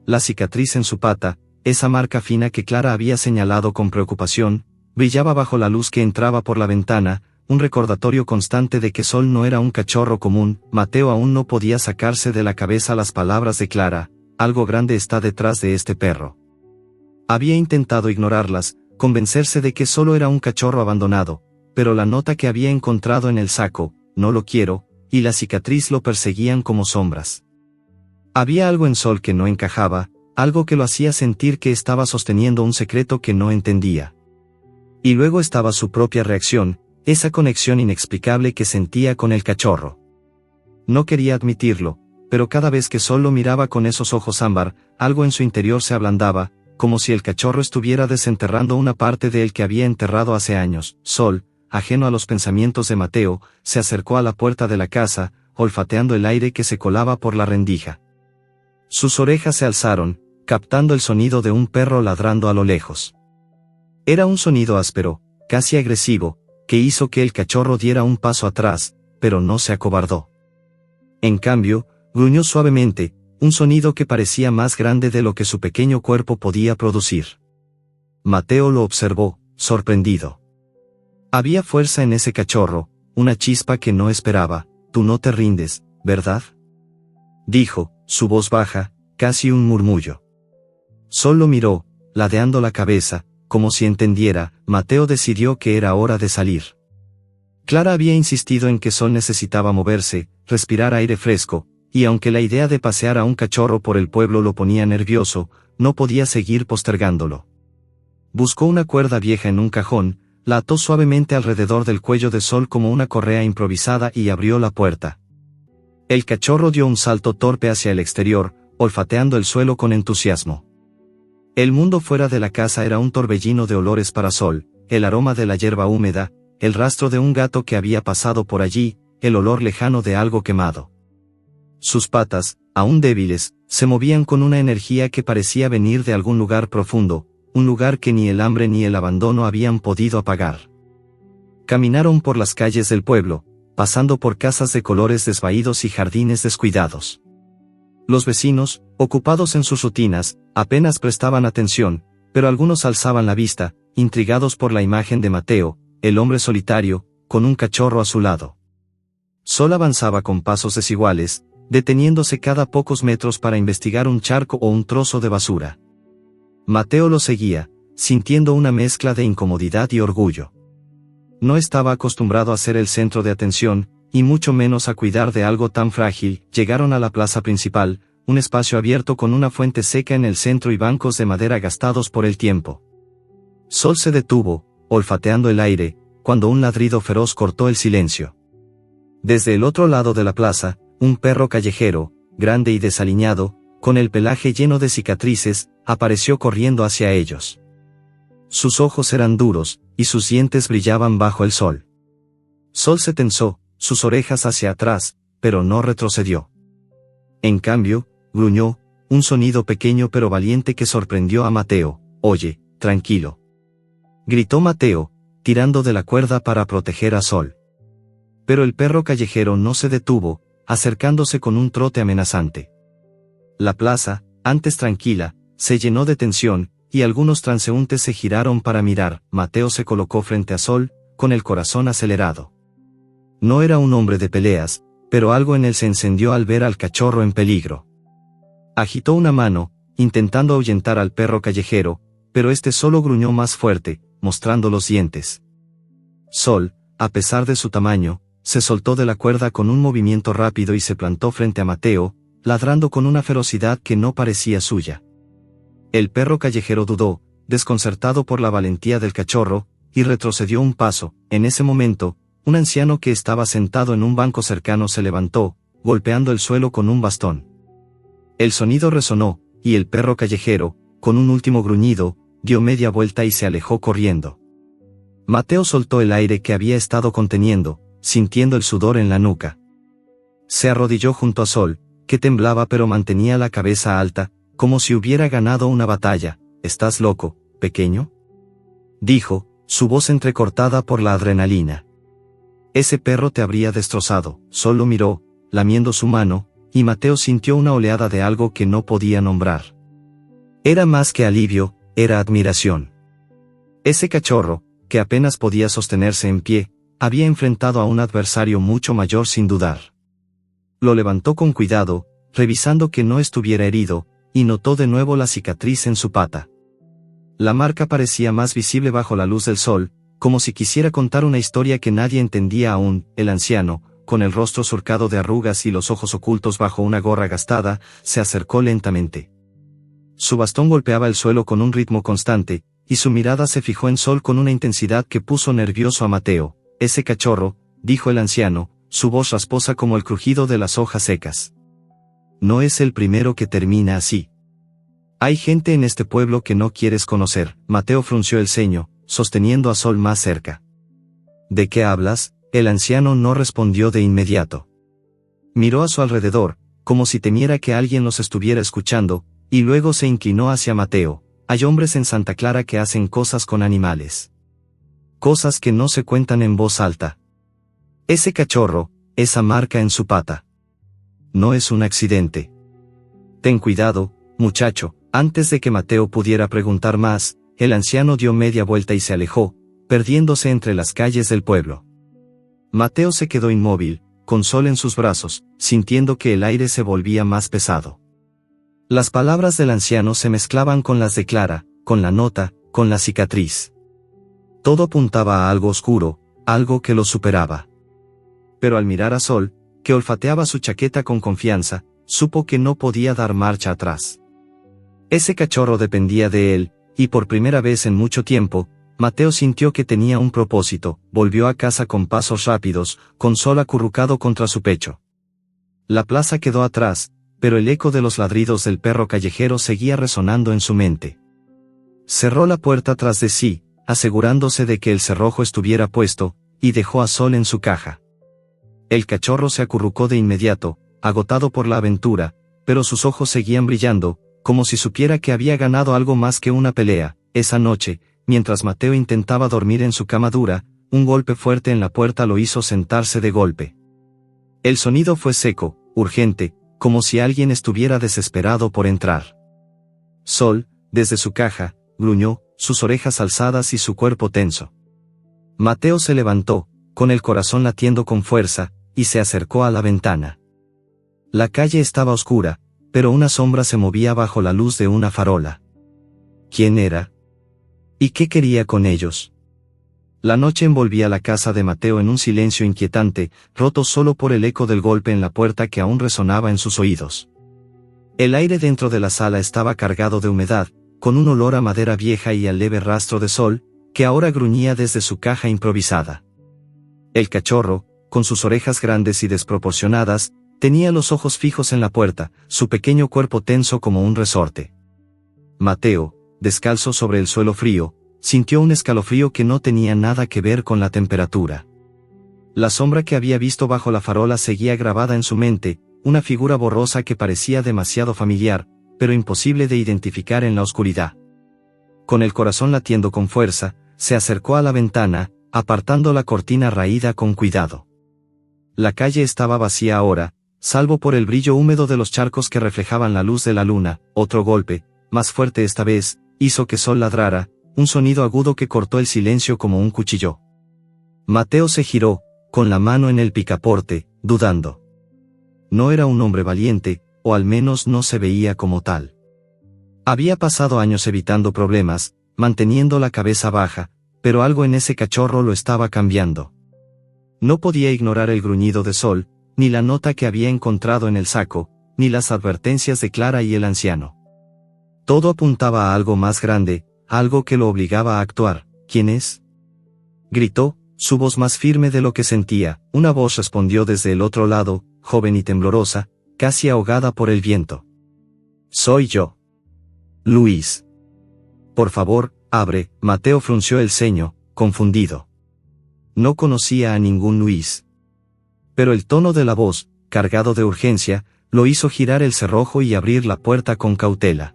La cicatriz en su pata, esa marca fina que Clara había señalado con preocupación, brillaba bajo la luz que entraba por la ventana, un recordatorio constante de que Sol no era un cachorro común. Mateo aún no podía sacarse de la cabeza las palabras de Clara: algo grande está detrás de este perro. Había intentado ignorarlas, convencerse de que solo era un cachorro abandonado, pero la nota que había encontrado en el saco, no lo quiero, y la cicatriz lo perseguían como sombras. Había algo en Sol que no encajaba, algo que lo hacía sentir que estaba sosteniendo un secreto que no entendía. Y luego estaba su propia reacción, esa conexión inexplicable que sentía con el cachorro. No quería admitirlo, pero cada vez que Sol lo miraba con esos ojos ámbar, algo en su interior se ablandaba, como si el cachorro estuviera desenterrando una parte de él que había enterrado hace años. Sol, ajeno a los pensamientos de Mateo, se acercó a la puerta de la casa, olfateando el aire que se colaba por la rendija. Sus orejas se alzaron, captando el sonido de un perro ladrando a lo lejos. Era un sonido áspero, casi agresivo, que hizo que el cachorro diera un paso atrás, pero no se acobardó. En cambio, gruñó suavemente, un sonido que parecía más grande de lo que su pequeño cuerpo podía producir. Mateo lo observó, sorprendido. Había fuerza en ese cachorro, una chispa que no esperaba. Tú no te rindes, ¿verdad?, dijo, su voz baja, casi un murmullo. Sol lo miró, ladeando la cabeza, como si entendiera. Mateo decidió que era hora de salir. Clara había insistido en que Sol necesitaba moverse, respirar aire fresco, y aunque la idea de pasear a un cachorro por el pueblo lo ponía nervioso, no podía seguir postergándolo. Buscó una cuerda vieja en un cajón, la ató suavemente alrededor del cuello de Sol como una correa improvisada y abrió la puerta. El cachorro dio un salto torpe hacia el exterior, olfateando el suelo con entusiasmo. El mundo fuera de la casa era un torbellino de olores para Sol: el aroma de la hierba húmeda, el rastro de un gato que había pasado por allí, el olor lejano de algo quemado. Sus patas, aún débiles, se movían con una energía que parecía venir de algún lugar profundo, un lugar que ni el hambre ni el abandono habían podido apagar. Caminaron por las calles del pueblo, pasando por casas de colores desvaídos y jardines descuidados. Los vecinos, ocupados en sus rutinas, apenas prestaban atención, pero algunos alzaban la vista, intrigados por la imagen de Mateo, el hombre solitario, con un cachorro a su lado. Sol avanzaba con pasos desiguales, deteniéndose cada pocos metros para investigar un charco o un trozo de basura. Mateo lo seguía, sintiendo una mezcla de incomodidad y orgullo. No estaba acostumbrado a ser el centro de atención, y mucho menos a cuidar de algo tan frágil. Llegaron a la plaza principal, un espacio abierto con una fuente seca en el centro y bancos de madera gastados por el tiempo. Sol se detuvo, olfateando el aire, cuando un ladrido feroz cortó el silencio. Desde el otro lado de la plaza, un perro callejero, grande y desaliñado, con el pelaje lleno de cicatrices, apareció corriendo hacia ellos. Sus ojos eran duros, y sus dientes brillaban bajo el sol. Sol se tensó, sus orejas hacia atrás, pero no retrocedió. En cambio, gruñó, un sonido pequeño pero valiente que sorprendió a Mateo. «Oye, tranquilo», gritó Mateo, tirando de la cuerda para proteger a Sol. Pero el perro callejero no se detuvo, acercándose con un trote amenazante. La plaza, antes tranquila, se llenó de tensión, y algunos transeúntes se giraron para mirar. Mateo se colocó frente a Sol, con el corazón acelerado. No era un hombre de peleas, pero algo en él se encendió al ver al cachorro en peligro. Agitó una mano, intentando ahuyentar al perro callejero, pero este solo gruñó más fuerte, mostrando los dientes. Sol, a pesar de su tamaño, se soltó de la cuerda con un movimiento rápido y se plantó frente a Mateo, ladrando con una ferocidad que no parecía suya. El perro callejero dudó, desconcertado por la valentía del cachorro, y retrocedió un paso. En ese momento, un anciano que estaba sentado en un banco cercano se levantó, golpeando el suelo con un bastón. El sonido resonó, y el perro callejero, con un último gruñido, dio media vuelta y se alejó corriendo. Mateo soltó el aire que había estado conteniendo, sintiendo el sudor en la nuca. Se arrodilló junto a Sol, que temblaba pero mantenía la cabeza alta, como si hubiera ganado una batalla. «¿Estás loco, pequeño?», dijo, su voz entrecortada por la adrenalina. «Ese perro te habría destrozado». Sol lo miró, lamiendo su mano, y Mateo sintió una oleada de algo que no podía nombrar. Era más que alivio, era admiración. Ese cachorro, que apenas podía sostenerse en pie, había enfrentado a un adversario mucho mayor sin dudar. Lo levantó con cuidado, revisando que no estuviera herido, y notó de nuevo la cicatriz en su pata. La marca parecía más visible bajo la luz del sol, como si quisiera contar una historia que nadie entendía aún. El anciano, con el rostro surcado de arrugas y los ojos ocultos bajo una gorra gastada, se acercó lentamente. Su bastón golpeaba el suelo con un ritmo constante, y su mirada se fijó en Sol con una intensidad que puso nervioso a Mateo. «Ese cachorro», dijo el anciano, su voz rasposa como el crujido de las hojas secas. «No es el primero que termina así. Hay gente en este pueblo que no quieres conocer». Mateo frunció el ceño, sosteniendo a Sol más cerca. «¿De qué hablas?». El anciano no respondió de inmediato. Miró a su alrededor, como si temiera que alguien los estuviera escuchando, y luego se inclinó hacia Mateo. «Hay hombres en Santa Clara que hacen cosas con animales. Cosas que no se cuentan en voz alta. Ese cachorro, esa marca en su pata. No es un accidente. Ten cuidado, muchacho». Antes de que Mateo pudiera preguntar más, el anciano dio media vuelta y se alejó, perdiéndose entre las calles del pueblo. Mateo se quedó inmóvil, con Sol en sus brazos, sintiendo que el aire se volvía más pesado. Las palabras del anciano se mezclaban con las de Clara, con la nota, con la cicatriz. Todo apuntaba a algo oscuro, algo que lo superaba. Pero al mirar a Sol, que olfateaba su chaqueta con confianza, supo que no podía dar marcha atrás. Ese cachorro dependía de él, y por primera vez en mucho tiempo, Mateo sintió que tenía un propósito. Volvió a casa con pasos rápidos, con Sol acurrucado contra su pecho. La plaza quedó atrás, pero el eco de los ladridos del perro callejero seguía resonando en su mente. Cerró la puerta tras de sí, asegurándose de que el cerrojo estuviera puesto, y dejó a Sol en su caja. El cachorro se acurrucó de inmediato, agotado por la aventura, pero sus ojos seguían brillando, como si supiera que había ganado algo más que una pelea. Esa noche, mientras Mateo intentaba dormir en su cama dura, un golpe fuerte en la puerta lo hizo sentarse de golpe. El sonido fue seco, urgente, como si alguien estuviera desesperado por entrar. Sol, desde su caja, gruñó, sus orejas alzadas y su cuerpo tenso. Mateo se levantó, con el corazón latiendo con fuerza, y se acercó a la ventana. La calle estaba oscura, pero una sombra se movía bajo la luz de una farola. ¿Quién era? ¿Y qué quería con ellos? La noche envolvía la casa de Mateo en un silencio inquietante, roto solo por el eco del golpe en la puerta que aún resonaba en sus oídos. El aire dentro de la sala estaba cargado de humedad, con un olor a madera vieja y al leve rastro de Sol, que ahora gruñía desde su caja improvisada. El cachorro, con sus orejas grandes y desproporcionadas, tenía los ojos fijos en la puerta, su pequeño cuerpo tenso como un resorte. Mateo, descalzo sobre el suelo frío, sintió un escalofrío que no tenía nada que ver con la temperatura. La sombra que había visto bajo la farola seguía grabada en su mente, una figura borrosa que parecía demasiado familiar, pero imposible de identificar en la oscuridad. Con el corazón latiendo con fuerza, se acercó a la ventana, apartando la cortina raída con cuidado. La calle estaba vacía ahora, salvo por el brillo húmedo de los charcos que reflejaban la luz de la luna. Otro golpe, más fuerte esta vez, hizo que Sol ladrara, un sonido agudo que cortó el silencio como un cuchillo. Mateo se giró, con la mano en el picaporte, dudando. No era un hombre valiente, o al menos no se veía como tal. Había pasado años evitando problemas, manteniendo la cabeza baja, pero algo en ese cachorro lo estaba cambiando. No podía ignorar el gruñido de Sol, ni la nota que había encontrado en el saco, ni las advertencias de Clara y el anciano. Todo apuntaba a algo más grande, algo que lo obligaba a actuar. ¿Quién es?, gritó, su voz más firme de lo que sentía. Una voz respondió desde el otro lado, joven y temblorosa, casi ahogada por el viento. «Soy yo. Luis. Por favor, abre». Mateo frunció el ceño, confundido. No conocía a ningún Luis. Pero el tono de la voz, cargado de urgencia, lo hizo girar el cerrojo y abrir la puerta con cautela.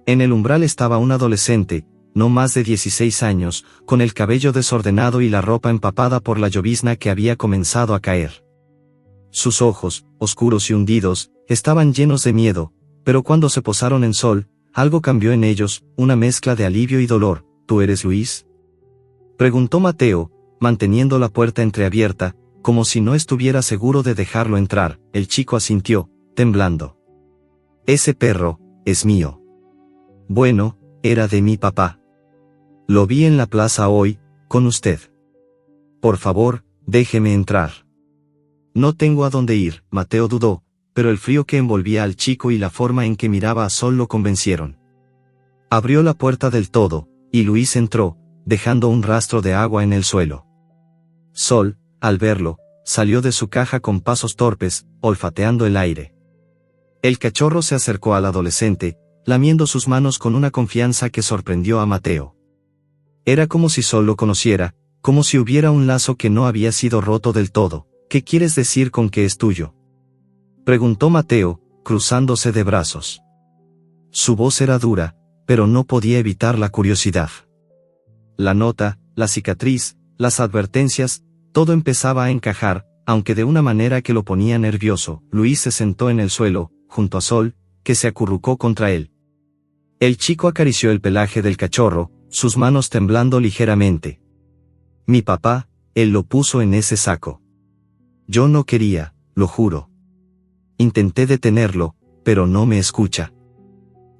En el umbral estaba un adolescente, no más de 16 años, con el cabello desordenado y la ropa empapada por la llovizna que había comenzado a caer. Sus ojos, oscuros y hundidos, estaban llenos de miedo, pero cuando se posaron en Sol, algo cambió en ellos, una mezcla de alivio y dolor. «¿Tú eres Luis?», preguntó Mateo, manteniendo la puerta entreabierta, como si no estuviera seguro de dejarlo entrar. El chico asintió, temblando. Ese perro es mío. Bueno, era de mi papá. Lo vi en la plaza hoy, con usted. Por favor, déjeme entrar. No tengo a dónde ir. Mateo dudó, pero el frío que envolvía al chico y la forma en que miraba a Sol lo convencieron. Abrió la puerta del todo, y Luis entró, dejando un rastro de agua en el suelo. Sol, al verlo, salió de su caja con pasos torpes, olfateando el aire. El cachorro se acercó al adolescente, lamiendo sus manos con una confianza que sorprendió a Mateo. Era como si Sol lo conociera, como si hubiera un lazo que no había sido roto del todo. ¿Qué quieres decir con que es tuyo?, preguntó Mateo, cruzándose de brazos. Su voz era dura, pero no podía evitar la curiosidad. La nota, la cicatriz, las advertencias, todo empezaba a encajar, aunque de una manera que lo ponía nervioso. Luis se sentó en el suelo, junto a Sol, que se acurrucó contra él. El chico acarició el pelaje del cachorro, sus manos temblando ligeramente. Mi papá, él lo puso en ese saco. Yo no quería, lo juro. Intenté detenerlo, pero no me escucha.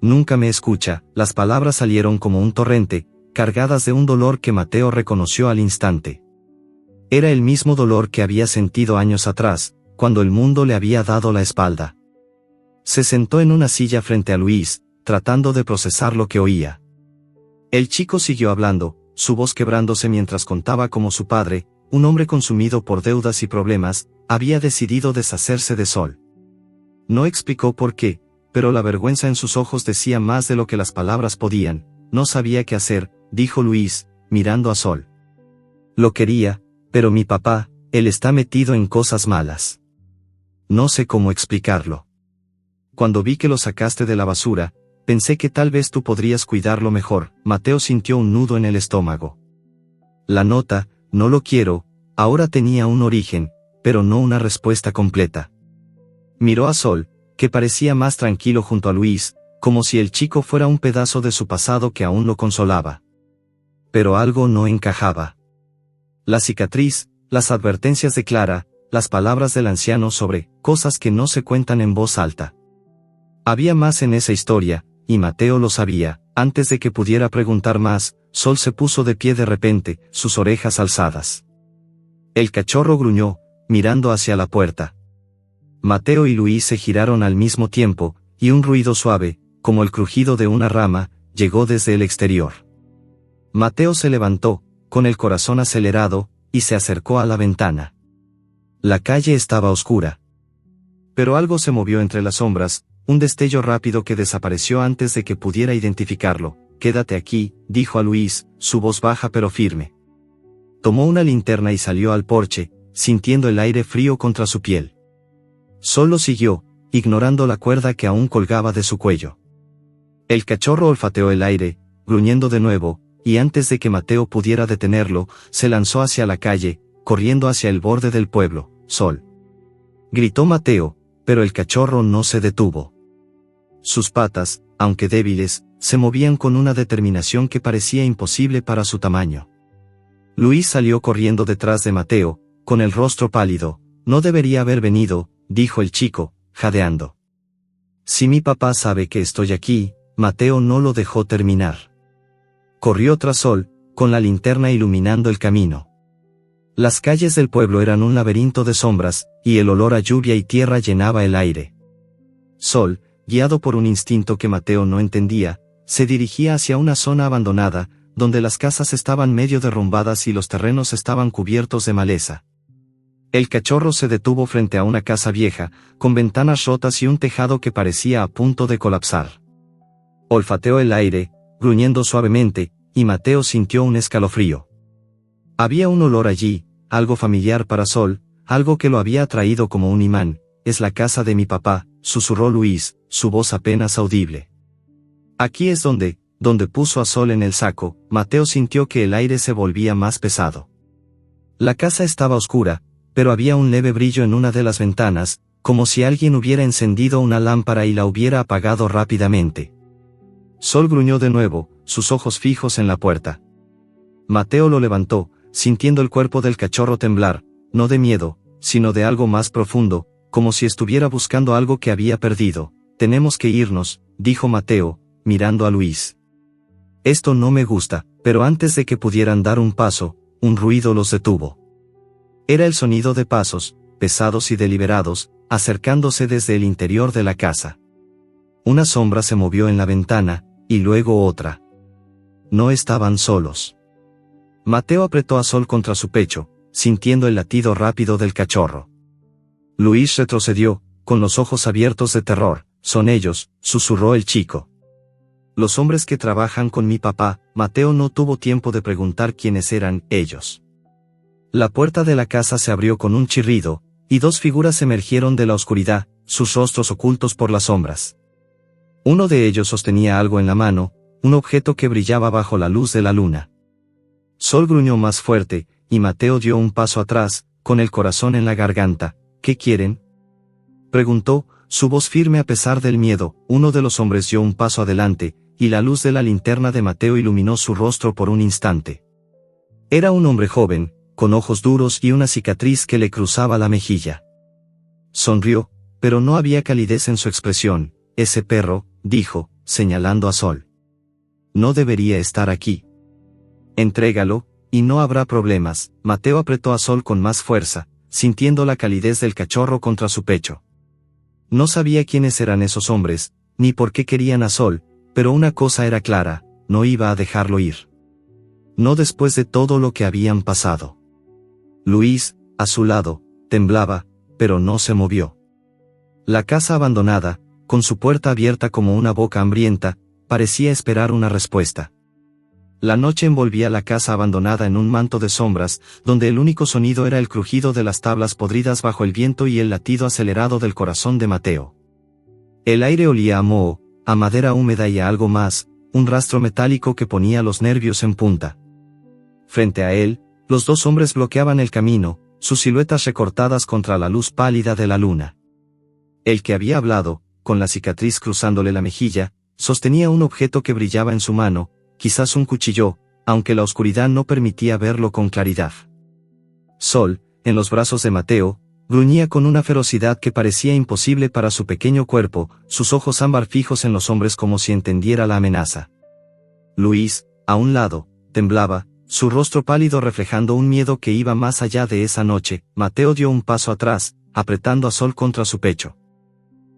Nunca me escucha. Las palabras salieron como un torrente, cargadas de un dolor que Mateo reconoció al instante. Era el mismo dolor que había sentido años atrás, cuando el mundo le había dado la espalda. Se sentó en una silla frente a Luis, tratando de procesar lo que oía. El chico siguió hablando, su voz quebrándose mientras contaba cómo su padre, un hombre consumido por deudas y problemas, había decidido deshacerse de Sol. No explicó por qué, pero la vergüenza en sus ojos decía más de lo que las palabras podían. No sabía qué hacer, dijo Luis, mirando a Sol. Lo quería, pero mi papá, él está metido en cosas malas. No sé cómo explicarlo. Cuando vi que lo sacaste de la basura, pensé que tal vez tú podrías cuidarlo mejor. Mateo sintió un nudo en el estómago. La nota, no lo quiero, ahora tenía un origen, pero no una respuesta completa. Miró a Sol, que parecía más tranquilo junto a Luis, como si el chico fuera un pedazo de su pasado que aún lo consolaba. Pero algo no encajaba. La cicatriz, las advertencias de Clara, las palabras del anciano sobre cosas que no se cuentan en voz alta. Había más en esa historia, y Mateo lo sabía. Antes de que pudiera preguntar más, Sol se puso de pie de repente, sus orejas alzadas. El cachorro gruñó, mirando hacia la puerta. Mateo y Luis se giraron al mismo tiempo, y un ruido suave, como el crujido de una rama, llegó desde el exterior. Mateo se levantó, con el corazón acelerado, y se acercó a la ventana. La calle estaba oscura. Pero algo se movió entre las sombras, un destello rápido que desapareció antes de que pudiera identificarlo. Quédate aquí, dijo a Luis, su voz baja pero firme. Tomó una linterna y salió al porche, sintiendo el aire frío contra su piel. Solo siguió, ignorando la cuerda que aún colgaba de su cuello. El cachorro olfateó el aire, gruñendo de nuevo, y antes de que Mateo pudiera detenerlo, se lanzó hacia la calle, corriendo hacia el borde del pueblo. Sol. Gritó Mateo, pero el cachorro no se detuvo. Sus patas, aunque débiles, se movían con una determinación que parecía imposible para su tamaño. Luis salió corriendo detrás de Mateo, con el rostro pálido. No debería haber venido, dijo el chico, jadeando. Si mi papá sabe que estoy aquí. Mateo no lo dejó terminar. Corrió tras Sol, con la linterna iluminando el camino. Las calles del pueblo eran un laberinto de sombras, y el olor a lluvia y tierra llenaba el aire. Sol, guiado por un instinto que Mateo no entendía, se dirigía hacia una zona abandonada, donde las casas estaban medio derrumbadas y los terrenos estaban cubiertos de maleza. El cachorro se detuvo frente a una casa vieja, con ventanas rotas y un tejado que parecía a punto de colapsar. Olfateó el aire, gruñendo suavemente, y Mateo sintió un escalofrío. Había un olor allí, algo familiar para Sol, algo que lo había atraído como un imán. Es la casa de mi papá, susurró Luis, su voz apenas audible. Aquí es donde puso a Sol en el saco. Mateo sintió que el aire se volvía más pesado. La casa estaba oscura, pero había un leve brillo en una de las ventanas, como si alguien hubiera encendido una lámpara y la hubiera apagado rápidamente. Sol gruñó de nuevo, sus ojos fijos en la puerta. Mateo lo levantó, sintiendo el cuerpo del cachorro temblar, no de miedo, sino de algo más profundo, como si estuviera buscando algo que había perdido. Tenemos que irnos, dijo Mateo, mirando a Luis. Esto no me gusta, pero antes de que pudieran dar un paso, un ruido los detuvo. Era el sonido de pasos, pesados y deliberados, acercándose desde el interior de la casa. Una sombra se movió en la ventana, y luego otra. No estaban solos. Mateo apretó a Sol contra su pecho, sintiendo el latido rápido del cachorro. Luis retrocedió, con los ojos abiertos de terror. «Son ellos», susurró el chico. «Los hombres que trabajan con mi papá». Mateo no tuvo tiempo de preguntar quiénes eran ellos. La puerta de la casa se abrió con un chirrido, y dos figuras emergieron de la oscuridad, sus rostros ocultos por las sombras. Uno de ellos sostenía algo en la mano, un objeto que brillaba bajo la luz de la luna. Sol gruñó más fuerte, y Mateo dio un paso atrás, con el corazón en la garganta. «¿Qué quieren?», preguntó, su voz firme a pesar del miedo. Uno de los hombres dio un paso adelante, y la luz de la linterna de Mateo iluminó su rostro por un instante. Era un hombre joven, con ojos duros y una cicatriz que le cruzaba la mejilla. Sonrió, pero no había calidez en su expresión. «Ese perro», dijo, señalando a Sol. «No debería estar aquí. Entrégalo, y no habrá problemas». Mateo apretó a Sol con más fuerza, sintiendo la calidez del cachorro contra su pecho. No sabía quiénes eran esos hombres, ni por qué querían a Sol, pero una cosa era clara, no iba a dejarlo ir. No después de todo lo que habían pasado. Luis, a su lado, temblaba, pero no se movió. La casa abandonada, con su puerta abierta como una boca hambrienta, parecía esperar una respuesta. La noche envolvía la casa abandonada en un manto de sombras, donde el único sonido era el crujido de las tablas podridas bajo el viento y el latido acelerado del corazón de Mateo. El aire olía a moho, a madera húmeda y a algo más, un rastro metálico que ponía los nervios en punta. Frente a él, los dos hombres bloqueaban el camino, sus siluetas recortadas contra la luz pálida de la luna. El que había hablado, con la cicatriz cruzándole la mejilla, sostenía un objeto que brillaba en su mano, quizás un cuchillo, aunque la oscuridad no permitía verlo con claridad. Sol, en los brazos de Mateo, gruñía con una ferocidad que parecía imposible para su pequeño cuerpo, sus ojos ámbar fijos en los hombres como si entendiera la amenaza. Luis, a un lado, temblaba, su rostro pálido reflejando un miedo que iba más allá de esa noche. Mateo dio un paso atrás, apretando a Sol contra su pecho.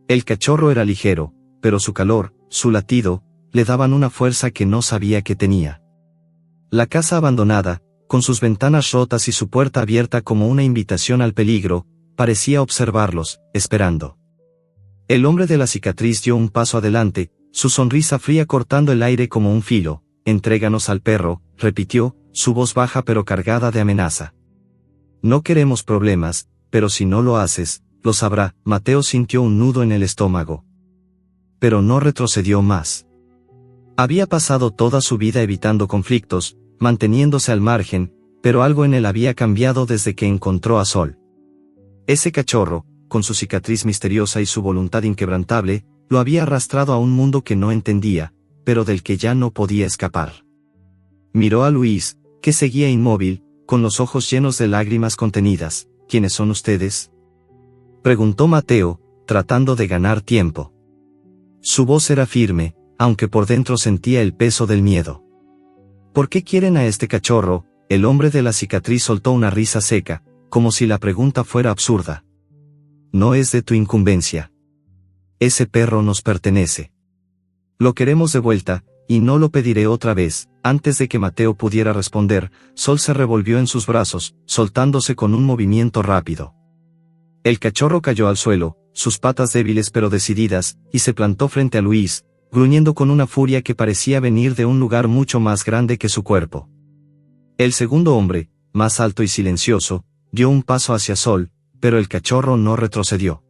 El cachorro era ligero, pero su calor, su latido, le daban una fuerza que no sabía que tenía. La casa abandonada, con sus ventanas rotas y su puerta abierta como una invitación al peligro, parecía observarlos, esperando. El hombre de la cicatriz dio un paso adelante, su sonrisa fría cortando el aire como un filo. «Entréganos al perro», repitió, su voz baja pero cargada de amenaza. «No queremos problemas, pero si no lo haces, lo sabrá». Mateo sintió un nudo en el estómago. Pero no retrocedió más. Había pasado toda su vida evitando conflictos, manteniéndose al margen, pero algo en él había cambiado desde que encontró a Sol. Ese cachorro, con su cicatriz misteriosa y su voluntad inquebrantable, lo había arrastrado a un mundo que no entendía, pero del que ya no podía escapar. Miró a Luis, que seguía inmóvil, con los ojos llenos de lágrimas contenidas. «¿Quiénes son ustedes?», preguntó Mateo, tratando de ganar tiempo. Su voz era firme, aunque por dentro sentía el peso del miedo. «¿Por qué quieren a este cachorro?». El hombre de la cicatriz soltó una risa seca, como si la pregunta fuera absurda. «No es de tu incumbencia. Ese perro nos pertenece. Lo queremos de vuelta, y no lo pediré otra vez». Antes de que Mateo pudiera responder, Sol se revolvió en sus brazos, soltándose con un movimiento rápido. El cachorro cayó al suelo, sus patas débiles pero decididas, y se plantó frente a Luis, gruñendo con una furia que parecía venir de un lugar mucho más grande que su cuerpo. El segundo hombre, más alto y silencioso, dio un paso hacia Sol, pero el cachorro no retrocedió.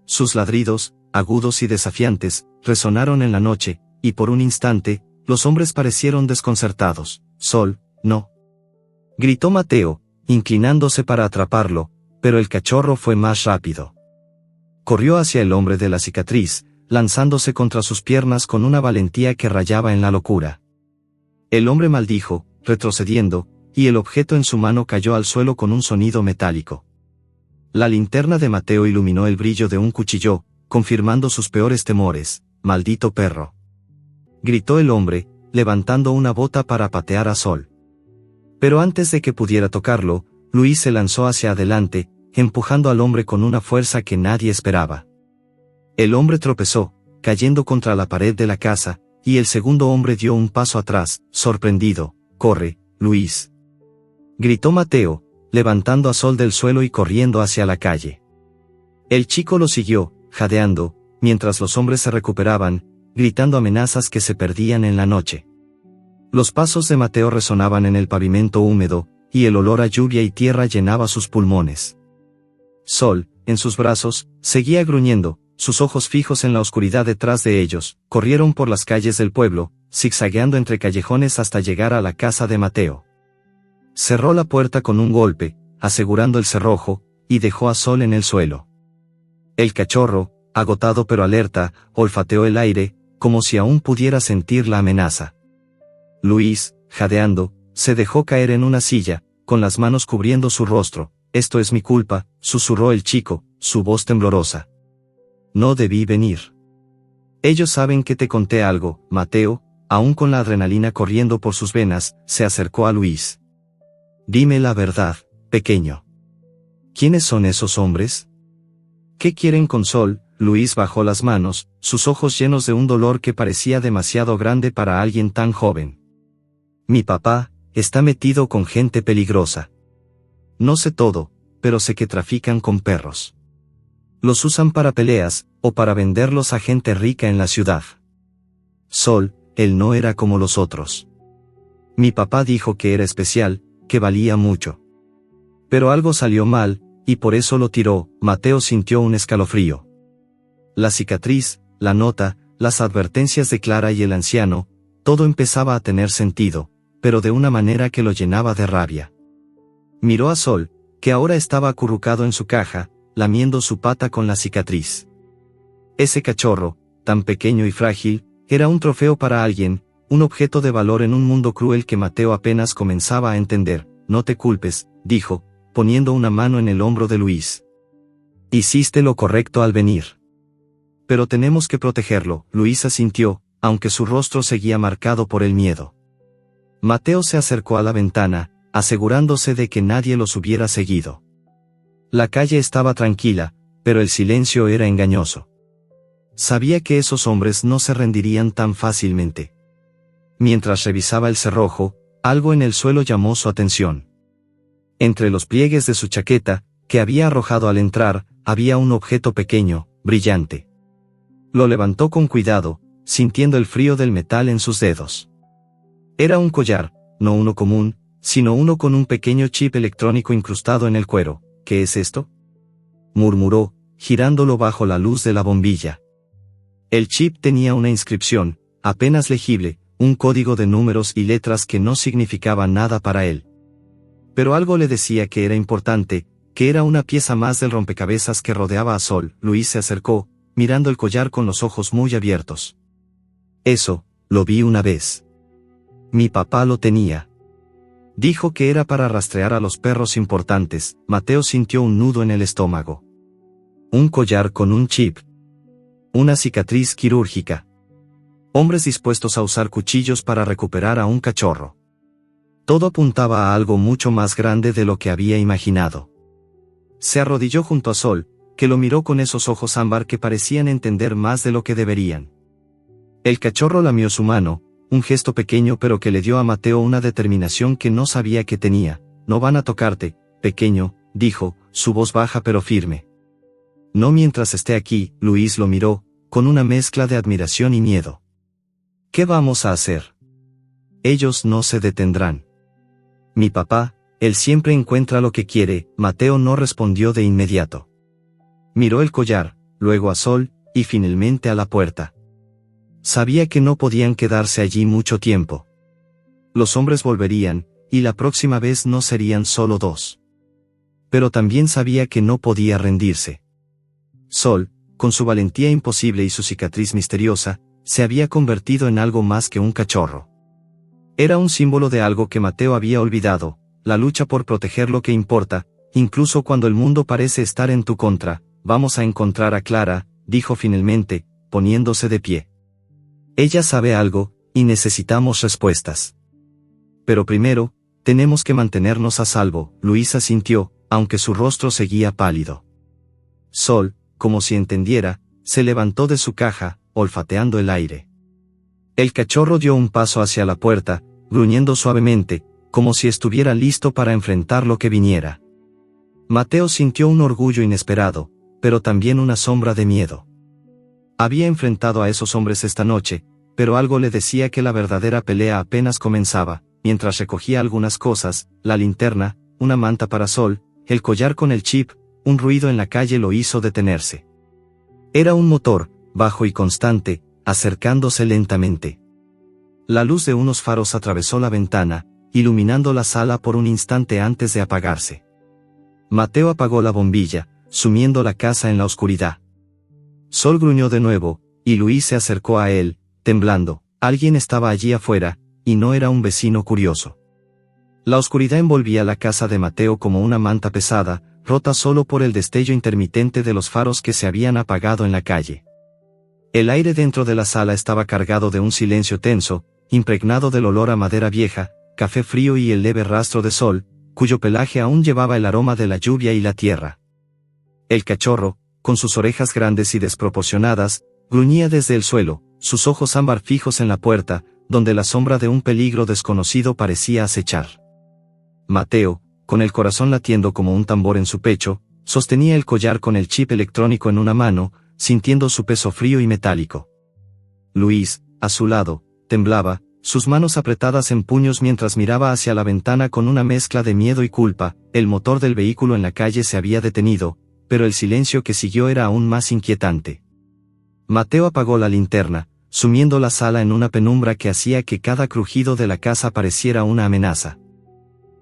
Sus ladridos, agudos y desafiantes, resonaron en la noche, y por un instante, los hombres parecieron desconcertados. «Sol, no», gritó Mateo, inclinándose para atraparlo, pero el cachorro fue más rápido. Corrió hacia el hombre de la cicatriz, lanzándose contra sus piernas con una valentía que rayaba en la locura. El hombre maldijo, retrocediendo, y el objeto en su mano cayó al suelo con un sonido metálico. La linterna de Mateo iluminó el brillo de un cuchillo, confirmando sus peores temores. «Maldito perro», gritó el hombre, levantando una bota para patear a Sol. Pero antes de que pudiera tocarlo, Luis se lanzó hacia adelante, empujando al hombre con una fuerza que nadie esperaba. El hombre tropezó, cayendo contra la pared de la casa, y el segundo hombre dio un paso atrás, sorprendido. «Corre, Luis», gritó Mateo, levantando a Sol del suelo y corriendo hacia la calle. El chico lo siguió, jadeando, mientras los hombres se recuperaban, gritando amenazas que se perdían en la noche. Los pasos de Mateo resonaban en el pavimento húmedo, y el olor a lluvia y tierra llenaba sus pulmones. Sol, en sus brazos, seguía gruñendo, sus ojos fijos en la oscuridad detrás de ellos, corrieron por las calles del pueblo, zigzagueando entre callejones hasta llegar a la casa de Mateo. Cerró la puerta con un golpe, asegurando el cerrojo, y dejó a Sol en el suelo. El cachorro, agotado pero alerta, olfateó el aire, como si aún pudiera sentir la amenaza. Luis, jadeando, se dejó caer en una silla, con las manos cubriendo su rostro. «Esto es mi culpa», susurró el chico, su voz temblorosa. «No debí venir. Ellos saben que te conté algo». Mateo, aún con la adrenalina corriendo por sus venas, se acercó a Luis. «Dime la verdad, pequeño. ¿Quiénes son esos hombres? ¿Qué quieren con Sol?» Luis bajó las manos, sus ojos llenos de un dolor que parecía demasiado grande para alguien tan joven. «Mi papá está metido con gente peligrosa. No sé todo, pero sé que trafican con perros. Los usan para peleas, o para venderlos a gente rica en la ciudad. Sol, él no era como los otros. Mi papá dijo que era especial, que valía mucho. Pero algo salió mal, y por eso lo tiró». Mateo sintió un escalofrío. La cicatriz, la nota, las advertencias de Clara y el anciano, todo empezaba a tener sentido, pero de una manera que lo llenaba de rabia. Miró a Sol, que ahora estaba acurrucado en su caja, lamiendo su pata con la cicatriz. Ese cachorro, tan pequeño y frágil, era un trofeo para alguien, un objeto de valor en un mundo cruel que Mateo apenas comenzaba a entender. «No te culpes», dijo, poniendo una mano en el hombro de Luis. «Hiciste lo correcto al venir. Pero tenemos que protegerlo». Luis asintió, aunque su rostro seguía marcado por el miedo. Mateo se acercó a la ventana, asegurándose de que nadie los hubiera seguido. La calle estaba tranquila, pero el silencio era engañoso. Sabía que esos hombres no se rendirían tan fácilmente. Mientras revisaba el cerrojo, algo en el suelo llamó su atención. Entre los pliegues de su chaqueta, que había arrojado al entrar, había un objeto pequeño, brillante. Lo levantó con cuidado, sintiendo el frío del metal en sus dedos. Era un collar, no uno común, sino uno con un pequeño chip electrónico incrustado en el cuero. «¿Qué es esto?», murmuró, girándolo bajo la luz de la bombilla. El chip tenía una inscripción, apenas legible, un código de números y letras que no significaba nada para él. Pero algo le decía que era importante, que era una pieza más del rompecabezas que rodeaba a Sol. Luis se acercó, mirando el collar con los ojos muy abiertos. «Eso, lo vi una vez. Mi papá lo tenía. Dijo que era para rastrear a los perros importantes». Mateo sintió un nudo en el estómago. Un collar con un chip. Una cicatriz quirúrgica. Hombres dispuestos a usar cuchillos para recuperar a un cachorro. Todo apuntaba a algo mucho más grande de lo que había imaginado. Se arrodilló junto a Sol, que lo miró con esos ojos ámbar que parecían entender más de lo que deberían. El cachorro lamió su mano, un gesto pequeño pero que le dio a Mateo una determinación que no sabía que tenía. «No van a tocarte, pequeño», dijo, su voz baja pero firme. «No mientras esté aquí». Luis lo miró, con una mezcla de admiración y miedo. «¿Qué vamos a hacer? Ellos no se detendrán. Mi papá, él siempre encuentra lo que quiere». Mateo no respondió de inmediato. Miró el collar, luego a Sol, y finalmente a la puerta. Sabía que no podían quedarse allí mucho tiempo. Los hombres volverían, y la próxima vez no serían solo dos. Pero también sabía que no podía rendirse. Sol, con su valentía imposible y su cicatriz misteriosa, se había convertido en algo más que un cachorro. Era un símbolo de algo que Mateo había olvidado, la lucha por proteger lo que importa, incluso cuando el mundo parece estar en tu contra. Vamos a encontrar a Clara, dijo finalmente, poniéndose de pie. Ella sabe algo, y necesitamos respuestas. Pero primero, tenemos que mantenernos a salvo. Luisa sintió, aunque su rostro seguía pálido. Sol, como si entendiera, se levantó de su caja, olfateando el aire. El cachorro dio un paso hacia la puerta, gruñendo suavemente, como si estuviera listo para enfrentar lo que viniera. Mateo sintió un orgullo inesperado, pero también una sombra de miedo. Había enfrentado a esos hombres esta noche, pero algo le decía que la verdadera pelea apenas comenzaba. Mientras recogía algunas cosas, la linterna, una manta para Sol, el collar con el chip, un ruido en la calle lo hizo detenerse. Era un motor, bajo y constante, acercándose lentamente. La luz de unos faros atravesó la ventana, iluminando la sala por un instante antes de apagarse. Mateo apagó la bombilla, sumiendo la casa en la oscuridad. Sol gruñó de nuevo, y Luis se acercó a él, temblando. Alguien estaba allí afuera, y no era un vecino curioso. La oscuridad envolvía la casa de Mateo como una manta pesada, rota solo por el destello intermitente de los faros que se habían apagado en la calle. El aire dentro de la sala estaba cargado de un silencio tenso, impregnado del olor a madera vieja, café frío y el leve rastro de Sol, cuyo pelaje aún llevaba el aroma de la lluvia y la tierra. El cachorro, con sus orejas grandes y desproporcionadas, gruñía desde el suelo, sus ojos ámbar fijos en la puerta, donde la sombra de un peligro desconocido parecía acechar. Mateo, con el corazón latiendo como un tambor en su pecho, sostenía el collar con el chip electrónico en una mano, sintiendo su peso frío y metálico. Luis, a su lado, temblaba, sus manos apretadas en puños mientras miraba hacia la ventana con una mezcla de miedo y culpa. El motor del vehículo en la calle se había detenido, pero el silencio que siguió era aún más inquietante. Mateo apagó la linterna, sumiendo la sala en una penumbra que hacía que cada crujido de la casa pareciera una amenaza.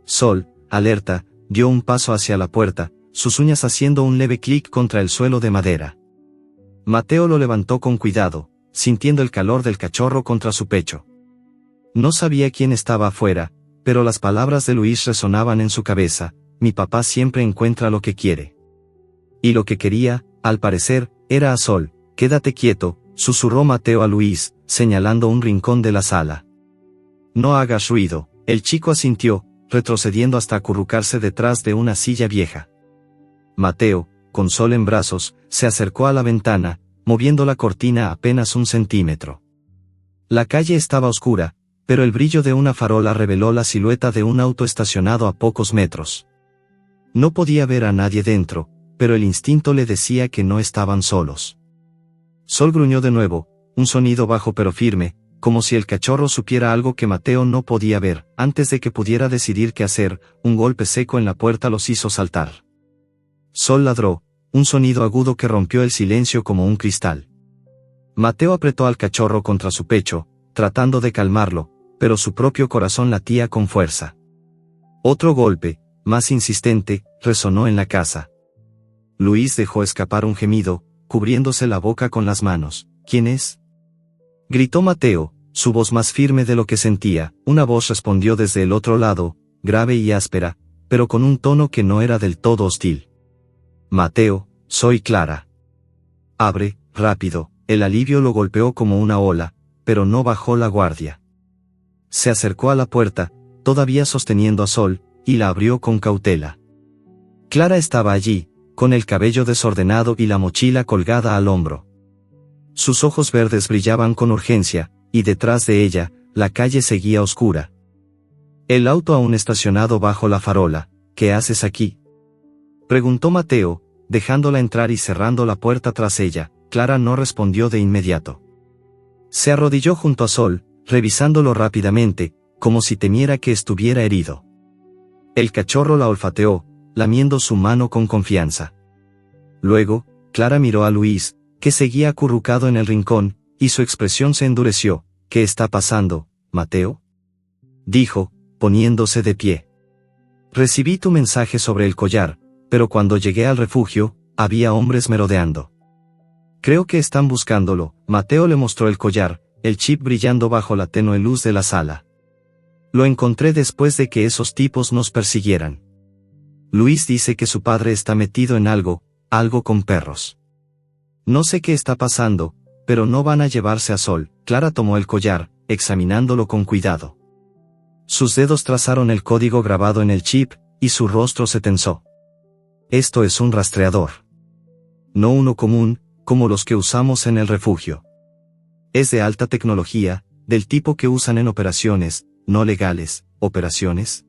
Sol, alerta, dio un paso hacia la puerta, sus uñas haciendo un leve clic contra el suelo de madera. Mateo lo levantó con cuidado, sintiendo el calor del cachorro contra su pecho. No sabía quién estaba afuera, pero las palabras de Luis resonaban en su cabeza: mi papá siempre encuentra lo que quiere. Y lo que quería, al parecer, era a Sol. Quédate quieto, susurró Mateo a Luis, señalando un rincón de la sala. No hagas ruido. El chico asintió, retrocediendo hasta acurrucarse detrás de una silla vieja. Mateo, con Sol en brazos, se acercó a la ventana, moviendo la cortina apenas 1 centímetro. La calle estaba oscura, pero el brillo de una farola reveló la silueta de un auto estacionado a pocos metros. No podía ver a nadie dentro, pero el instinto le decía que no estaban solos. Sol gruñó de nuevo, un sonido bajo pero firme, como si el cachorro supiera algo que Mateo no podía ver. Antes de que pudiera decidir qué hacer, un golpe seco en la puerta los hizo saltar. Sol ladró, un sonido agudo que rompió el silencio como un cristal. Mateo apretó al cachorro contra su pecho, tratando de calmarlo, pero su propio corazón latía con fuerza. Otro golpe, más insistente, resonó en la casa. Luis dejó escapar un gemido, cubriéndose la boca con las manos. ¿Quién es?, gritó Mateo, su voz más firme de lo que sentía. Una voz respondió desde el otro lado, grave y áspera, pero con un tono que no era del todo hostil. Mateo, soy Clara. Abre, rápido. El alivio lo golpeó como una ola, pero no bajó la guardia. Se acercó a la puerta, todavía sosteniendo a Sol, y la abrió con cautela. Clara estaba allí, con el cabello desordenado y la mochila colgada al hombro. Sus ojos verdes brillaban con urgencia, y detrás de ella, la calle seguía oscura. El auto aún estacionado bajo la farola. ¿Qué haces aquí?, preguntó Mateo, dejándola entrar y cerrando la puerta tras ella. Clara no respondió de inmediato. Se arrodilló junto a Sol, revisándolo rápidamente, como si temiera que estuviera herido. El cachorro la olfateó, lamiendo su mano con confianza. Luego, Clara miró a Luis, que seguía acurrucado en el rincón, y su expresión se endureció. ¿Qué está pasando, Mateo?, dijo, poniéndose de pie. Recibí tu mensaje sobre el collar, pero cuando llegué al refugio, había hombres merodeando. Creo que están buscándolo. Mateo le mostró el collar, el chip brillando bajo la tenue luz de la sala. Lo encontré después de que esos tipos nos persiguieran. Luis dice que su padre está metido en algo con perros. No sé qué está pasando, pero no van a llevarse a Sol. Clara tomó el collar, examinándolo con cuidado. Sus dedos trazaron el código grabado en el chip, y su rostro se tensó. Esto es un rastreador. No uno común, como los que usamos en el refugio. Es de alta tecnología, del tipo que usan en operaciones, no legales, ¿operaciones?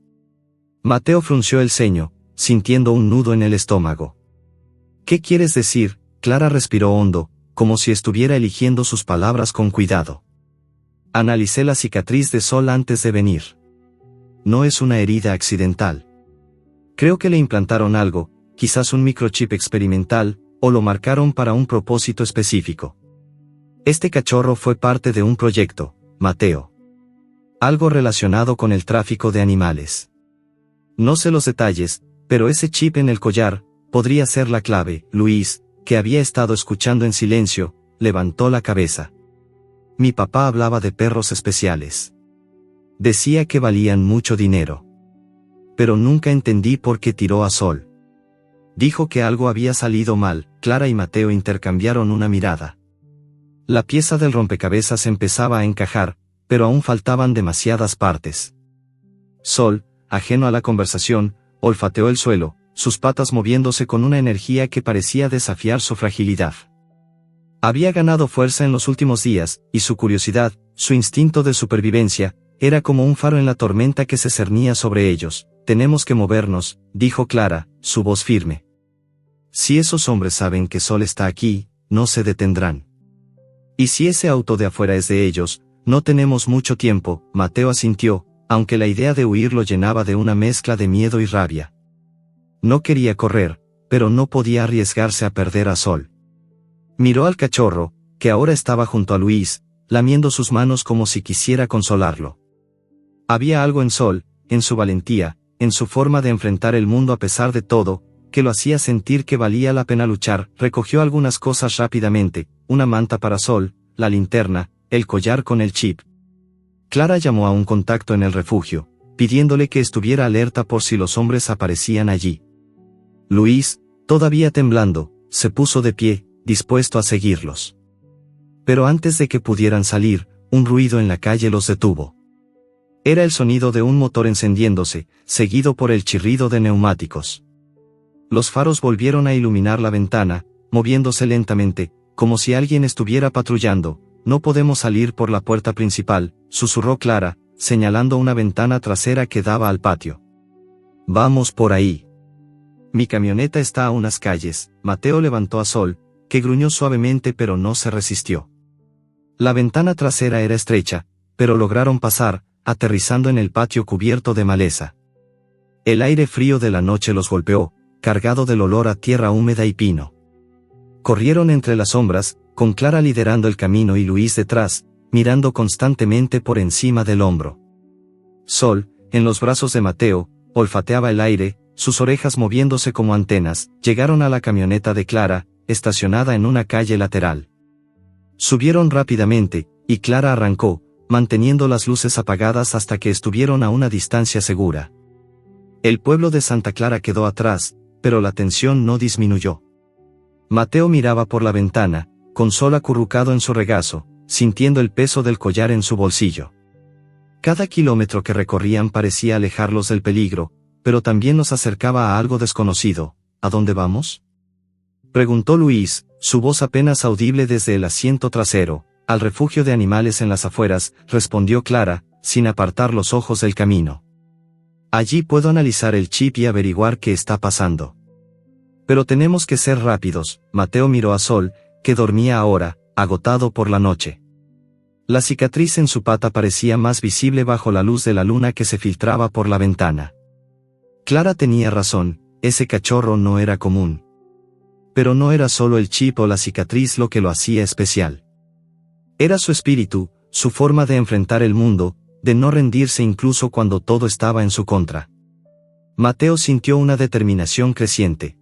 Mateo frunció el ceño, sintiendo un nudo en el estómago. ¿Qué quieres decir? Clara respiró hondo, como si estuviera eligiendo sus palabras con cuidado. Analicé la cicatriz de Sol antes de venir. No es una herida accidental. Creo que le implantaron algo, quizás un microchip experimental, o lo marcaron para un propósito específico. Este cachorro fue parte de un proyecto, Mateo. Algo relacionado con el tráfico de animales. No sé los detalles, pero ese chip en el collar podría ser la clave. Luis, que había estado escuchando en silencio, levantó la cabeza. Mi papá hablaba de perros especiales. Decía que valían mucho dinero. Pero nunca entendí por qué tiró a Sol. Dijo que algo había salido mal. Clara y Mateo intercambiaron una mirada. La pieza del rompecabezas empezaba a encajar, pero aún faltaban demasiadas partes. Sol, ajeno a la conversación, olfateó el suelo, sus patas moviéndose con una energía que parecía desafiar su fragilidad. Había ganado fuerza en los últimos días, y su curiosidad, su instinto de supervivencia, era como un faro en la tormenta que se cernía sobre ellos. Tenemos que movernos, dijo Clara, su voz firme. Si esos hombres saben que Sol está aquí, no se detendrán. Y si ese auto de afuera es de ellos, no tenemos mucho tiempo. Mateo asintió, aunque la idea de huir lo llenaba de una mezcla de miedo y rabia. No quería correr, pero no podía arriesgarse a perder a Sol. Miró al cachorro, que ahora estaba junto a Luis, lamiendo sus manos como si quisiera consolarlo. Había algo en Sol, en su valentía, en su forma de enfrentar el mundo a pesar de todo, que lo hacía sentir que valía la pena luchar. Recogió algunas cosas rápidamente, una manta para Sol, la linterna, el collar con el chip. Clara llamó a un contacto en el refugio, pidiéndole que estuviera alerta por si los hombres aparecían allí. Luis, todavía temblando, se puso de pie, dispuesto a seguirlos. Pero antes de que pudieran salir, un ruido en la calle los detuvo. Era el sonido de un motor encendiéndose, seguido por el chirrido de neumáticos. Los faros volvieron a iluminar la ventana, moviéndose lentamente, como si alguien estuviera patrullando. No podemos salir por la puerta principal, susurró Clara, señalando una ventana trasera que daba al patio. Vamos por ahí. Mi camioneta está a unas calles. Mateo levantó a Sol, que gruñó suavemente pero no se resistió. La ventana trasera era estrecha, pero lograron pasar, aterrizando en el patio cubierto de maleza. El aire frío de la noche los golpeó, cargado del olor a tierra húmeda y pino. Corrieron entre las sombras, con Clara liderando el camino y Luis detrás, mirando constantemente por encima del hombro. Sol, en los brazos de Mateo, olfateaba el aire, sus orejas moviéndose como antenas. Llegaron a la camioneta de Clara, estacionada en una calle lateral. Subieron rápidamente, y Clara arrancó, manteniendo las luces apagadas hasta que estuvieron a una distancia segura. El pueblo de Santa Clara quedó atrás, pero la tensión no disminuyó. Mateo miraba por la ventana, con Sol acurrucado en su regazo, sintiendo el peso del collar en su bolsillo. Cada kilómetro que recorrían parecía alejarlos del peligro, pero también los acercaba a algo desconocido. ¿A dónde vamos?, preguntó Luis, su voz apenas audible desde el asiento trasero. Al refugio de animales en las afueras, respondió Clara, sin apartar los ojos del camino. Allí puedo analizar el chip y averiguar qué está pasando. Pero tenemos que ser rápidos. Mateo miró a Sol, que dormía ahora, agotado por la noche. La cicatriz en su pata parecía más visible bajo la luz de la luna que se filtraba por la ventana. Clara tenía razón, ese cachorro no era común. Pero no era solo el chip o la cicatriz lo que lo hacía especial. Era su espíritu, su forma de enfrentar el mundo, de no rendirse incluso cuando todo estaba en su contra. Mateo sintió una determinación creciente.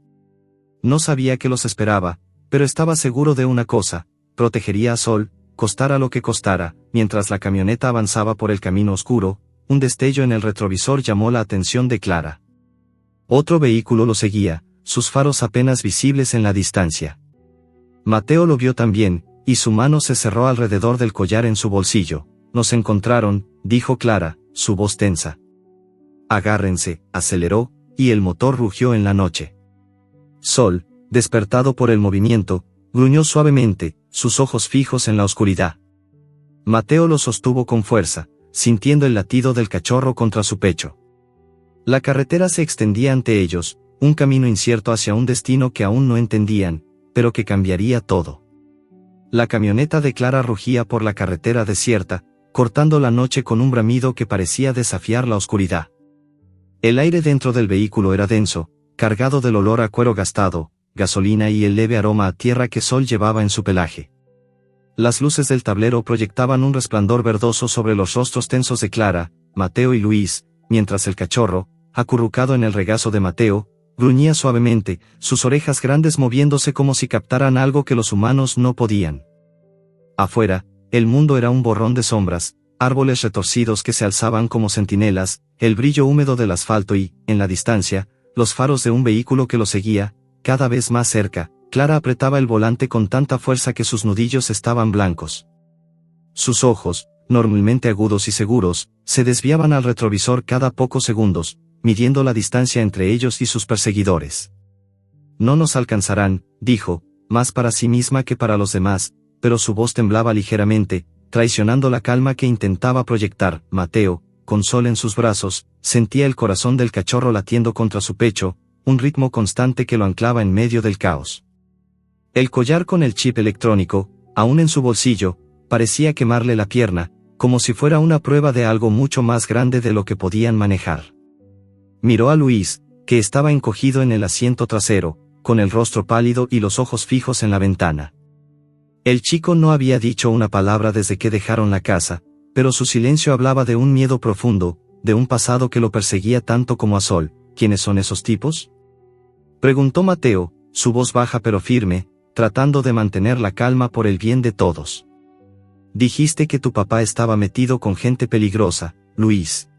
No sabía qué los esperaba, pero estaba seguro de una cosa: protegería a Sol, costara lo que costara. Mientras la camioneta avanzaba por el camino oscuro, un destello en el retrovisor llamó la atención de Clara. Otro vehículo lo seguía, sus faros apenas visibles en la distancia. Mateo lo vio también, y su mano se cerró alrededor del collar en su bolsillo. Nos encontraron, dijo Clara, su voz tensa. Agárrense, aceleró, y el motor rugió en la noche. Sol, despertado por el movimiento, gruñó suavemente, sus ojos fijos en la oscuridad. Mateo lo sostuvo con fuerza, sintiendo el latido del cachorro contra su pecho. La carretera se extendía ante ellos, un camino incierto hacia un destino que aún no entendían, pero que cambiaría todo. La camioneta de Clara rugía por la carretera desierta, cortando la noche con un bramido que parecía desafiar la oscuridad. El aire dentro del vehículo era denso, cargado del olor a cuero gastado, gasolina y el leve aroma a tierra que Sol llevaba en su pelaje. Las luces del tablero proyectaban un resplandor verdoso sobre los rostros tensos de Clara, Mateo y Luis, mientras el cachorro, acurrucado en el regazo de Mateo, gruñía suavemente, sus orejas grandes moviéndose como si captaran algo que los humanos no podían. Afuera, el mundo era un borrón de sombras, árboles retorcidos que se alzaban como centinelas, el brillo húmedo del asfalto y, en la distancia, los faros de un vehículo que lo seguía, cada vez más cerca. Clara apretaba el volante con tanta fuerza que sus nudillos estaban blancos. Sus ojos, normalmente agudos y seguros, se desviaban al retrovisor cada pocos segundos, midiendo la distancia entre ellos y sus perseguidores. No nos alcanzarán, dijo, más para sí misma que para los demás, pero su voz temblaba ligeramente, traicionando la calma que intentaba proyectar. Mateo, con Sol en sus brazos, sentía el corazón del cachorro latiendo contra su pecho, un ritmo constante que lo anclaba en medio del caos. El collar con el chip electrónico, aún en su bolsillo, parecía quemarle la pierna, como si fuera una prueba de algo mucho más grande de lo que podían manejar. Miró a Luis, que estaba encogido en el asiento trasero, con el rostro pálido y los ojos fijos en la ventana. El chico no había dicho una palabra desde que dejaron la casa, pero su silencio hablaba de un miedo profundo, de un pasado que lo perseguía tanto como a Sol. ¿Quiénes son esos tipos?, preguntó Mateo, su voz baja pero firme, tratando de mantener la calma por el bien de todos. Dijiste que tu papá estaba metido con gente peligrosa, Luis.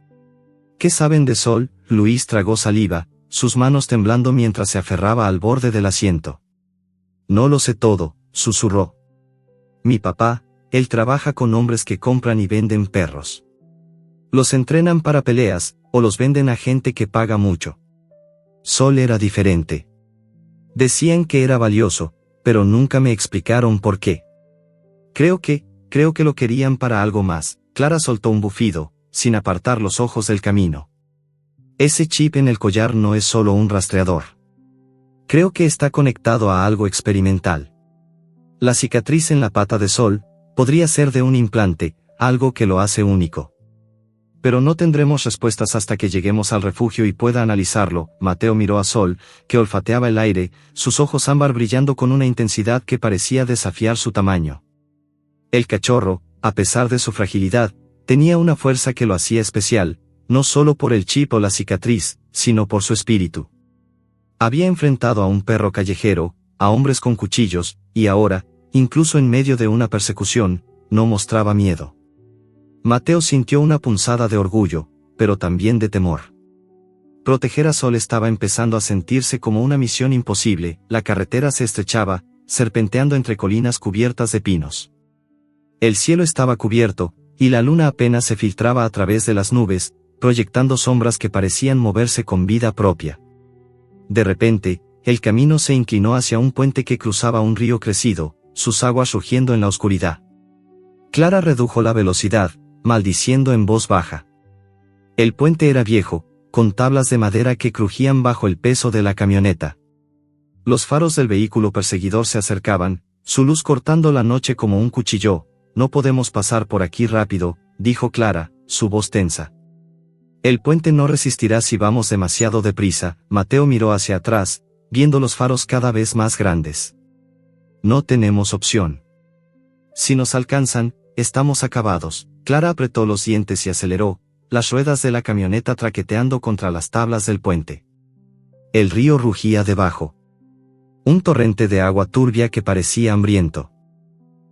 ¿Qué saben de Sol? Luis tragó saliva, sus manos temblando mientras se aferraba al borde del asiento. No lo sé todo, susurró. Mi papá, él trabaja con hombres que compran y venden perros. Los entrenan para peleas, o los venden a gente que paga mucho. Sol era diferente. Decían que era valioso, pero nunca me explicaron por qué. Creo que lo querían para algo más. Clara soltó un bufido, sin apartar los ojos del camino. Ese chip en el collar no es solo un rastreador. Creo que está conectado a algo experimental. La cicatriz en la pata de Sol podría ser de un implante, algo que lo hace único. Pero no tendremos respuestas hasta que lleguemos al refugio y pueda analizarlo. Mateo miró a Sol, que olfateaba el aire, sus ojos ámbar brillando con una intensidad que parecía desafiar su tamaño. El cachorro, a pesar de su fragilidad, tenía una fuerza que lo hacía especial, no solo por el chip o la cicatriz, sino por su espíritu. Había enfrentado a un perro callejero, a hombres con cuchillos, y ahora, incluso en medio de una persecución, no mostraba miedo. Mateo sintió una punzada de orgullo, pero también de temor. Proteger a Sol estaba empezando a sentirse como una misión imposible. La carretera se estrechaba, serpenteando entre colinas cubiertas de pinos. El cielo estaba cubierto, y la luna apenas se filtraba a través de las nubes, proyectando sombras que parecían moverse con vida propia. De repente, el camino se inclinó hacia un puente que cruzaba un río crecido, sus aguas rugiendo en la oscuridad. Clara redujo la velocidad, maldiciendo en voz baja. El puente era viejo, con tablas de madera que crujían bajo el peso de la camioneta. Los faros del vehículo perseguidor se acercaban, su luz cortando la noche como un cuchillo. No podemos pasar por aquí rápido, dijo Clara, su voz tensa. El puente no resistirá si vamos demasiado deprisa. Mateo miró hacia atrás, viendo los faros cada vez más grandes. No tenemos opción. Si nos alcanzan, estamos acabados. Clara apretó los dientes y aceleró, las ruedas de la camioneta traqueteando contra las tablas del puente. El río rugía debajo. Un torrente de agua turbia que parecía hambriento.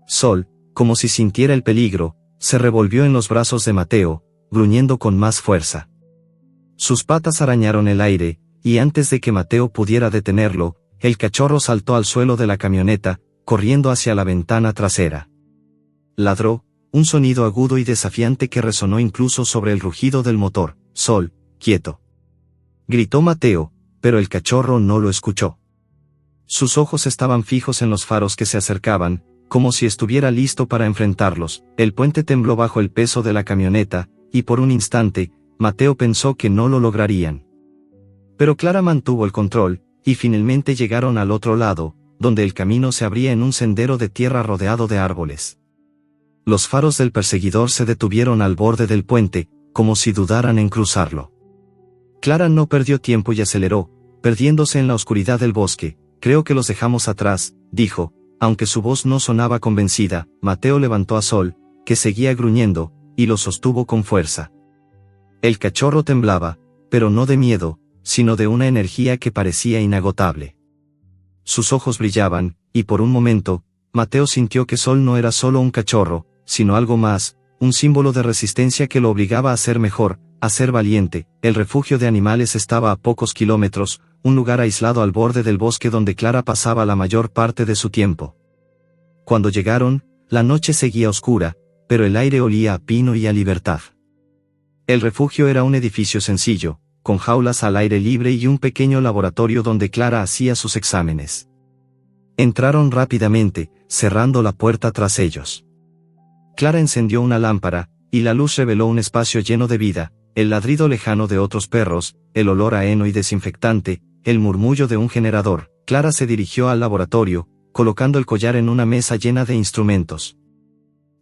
Sol, como si sintiera el peligro, se revolvió en los brazos de Mateo, gruñendo con más fuerza. Sus patas arañaron el aire, y antes de que Mateo pudiera detenerlo, el cachorro saltó al suelo de la camioneta, corriendo hacia la ventana trasera. Ladró, un sonido agudo y desafiante que resonó incluso sobre el rugido del motor. «Sol, quieto», gritó Mateo, pero el cachorro no lo escuchó. Sus ojos estaban fijos en los faros que se acercaban, como si estuviera listo para enfrentarlos. El puente tembló bajo el peso de la camioneta, y por un instante, Mateo pensó que no lo lograrían. Pero Clara mantuvo el control, y finalmente llegaron al otro lado, donde el camino se abría en un sendero de tierra rodeado de árboles. Los faros del perseguidor se detuvieron al borde del puente, como si dudaran en cruzarlo. Clara no perdió tiempo y aceleró, perdiéndose en la oscuridad del bosque. «Creo que los dejamos atrás», dijo, aunque su voz no sonaba convencida. Mateo levantó a Sol, que seguía gruñendo, y lo sostuvo con fuerza. El cachorro temblaba, pero no de miedo, sino de una energía que parecía inagotable. Sus ojos brillaban, y por un momento, Mateo sintió que Sol no era solo un cachorro, sino algo más, un símbolo de resistencia que lo obligaba a ser mejor, a ser valiente. El refugio de animales estaba a pocos kilómetros, un lugar aislado al borde del bosque donde Clara pasaba la mayor parte de su tiempo. Cuando llegaron, la noche seguía oscura, pero el aire olía a pino y a libertad. El refugio era un edificio sencillo, con jaulas al aire libre y un pequeño laboratorio donde Clara hacía sus exámenes. Entraron rápidamente, cerrando la puerta tras ellos. Clara encendió una lámpara, y la luz reveló un espacio lleno de vida, el ladrido lejano de otros perros, el olor a heno y desinfectante, el murmullo de un generador. Clara se dirigió al laboratorio, colocando el collar en una mesa llena de instrumentos.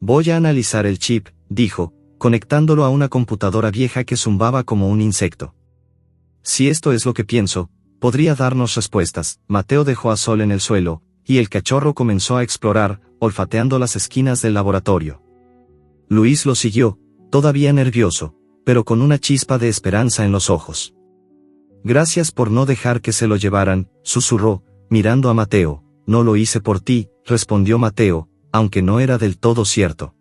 «Voy a analizar el chip», dijo, conectándolo a una computadora vieja que zumbaba como un insecto. «Si esto es lo que pienso, podría darnos respuestas». Mateo dejó a Sol en el suelo, y el cachorro comenzó a explorar, olfateando las esquinas del laboratorio. Luis lo siguió, todavía nervioso, pero con una chispa de esperanza en los ojos. «Gracias por no dejar que se lo llevaran», susurró, mirando a Mateo. «No lo hice por ti», respondió Mateo, aunque no era del todo cierto.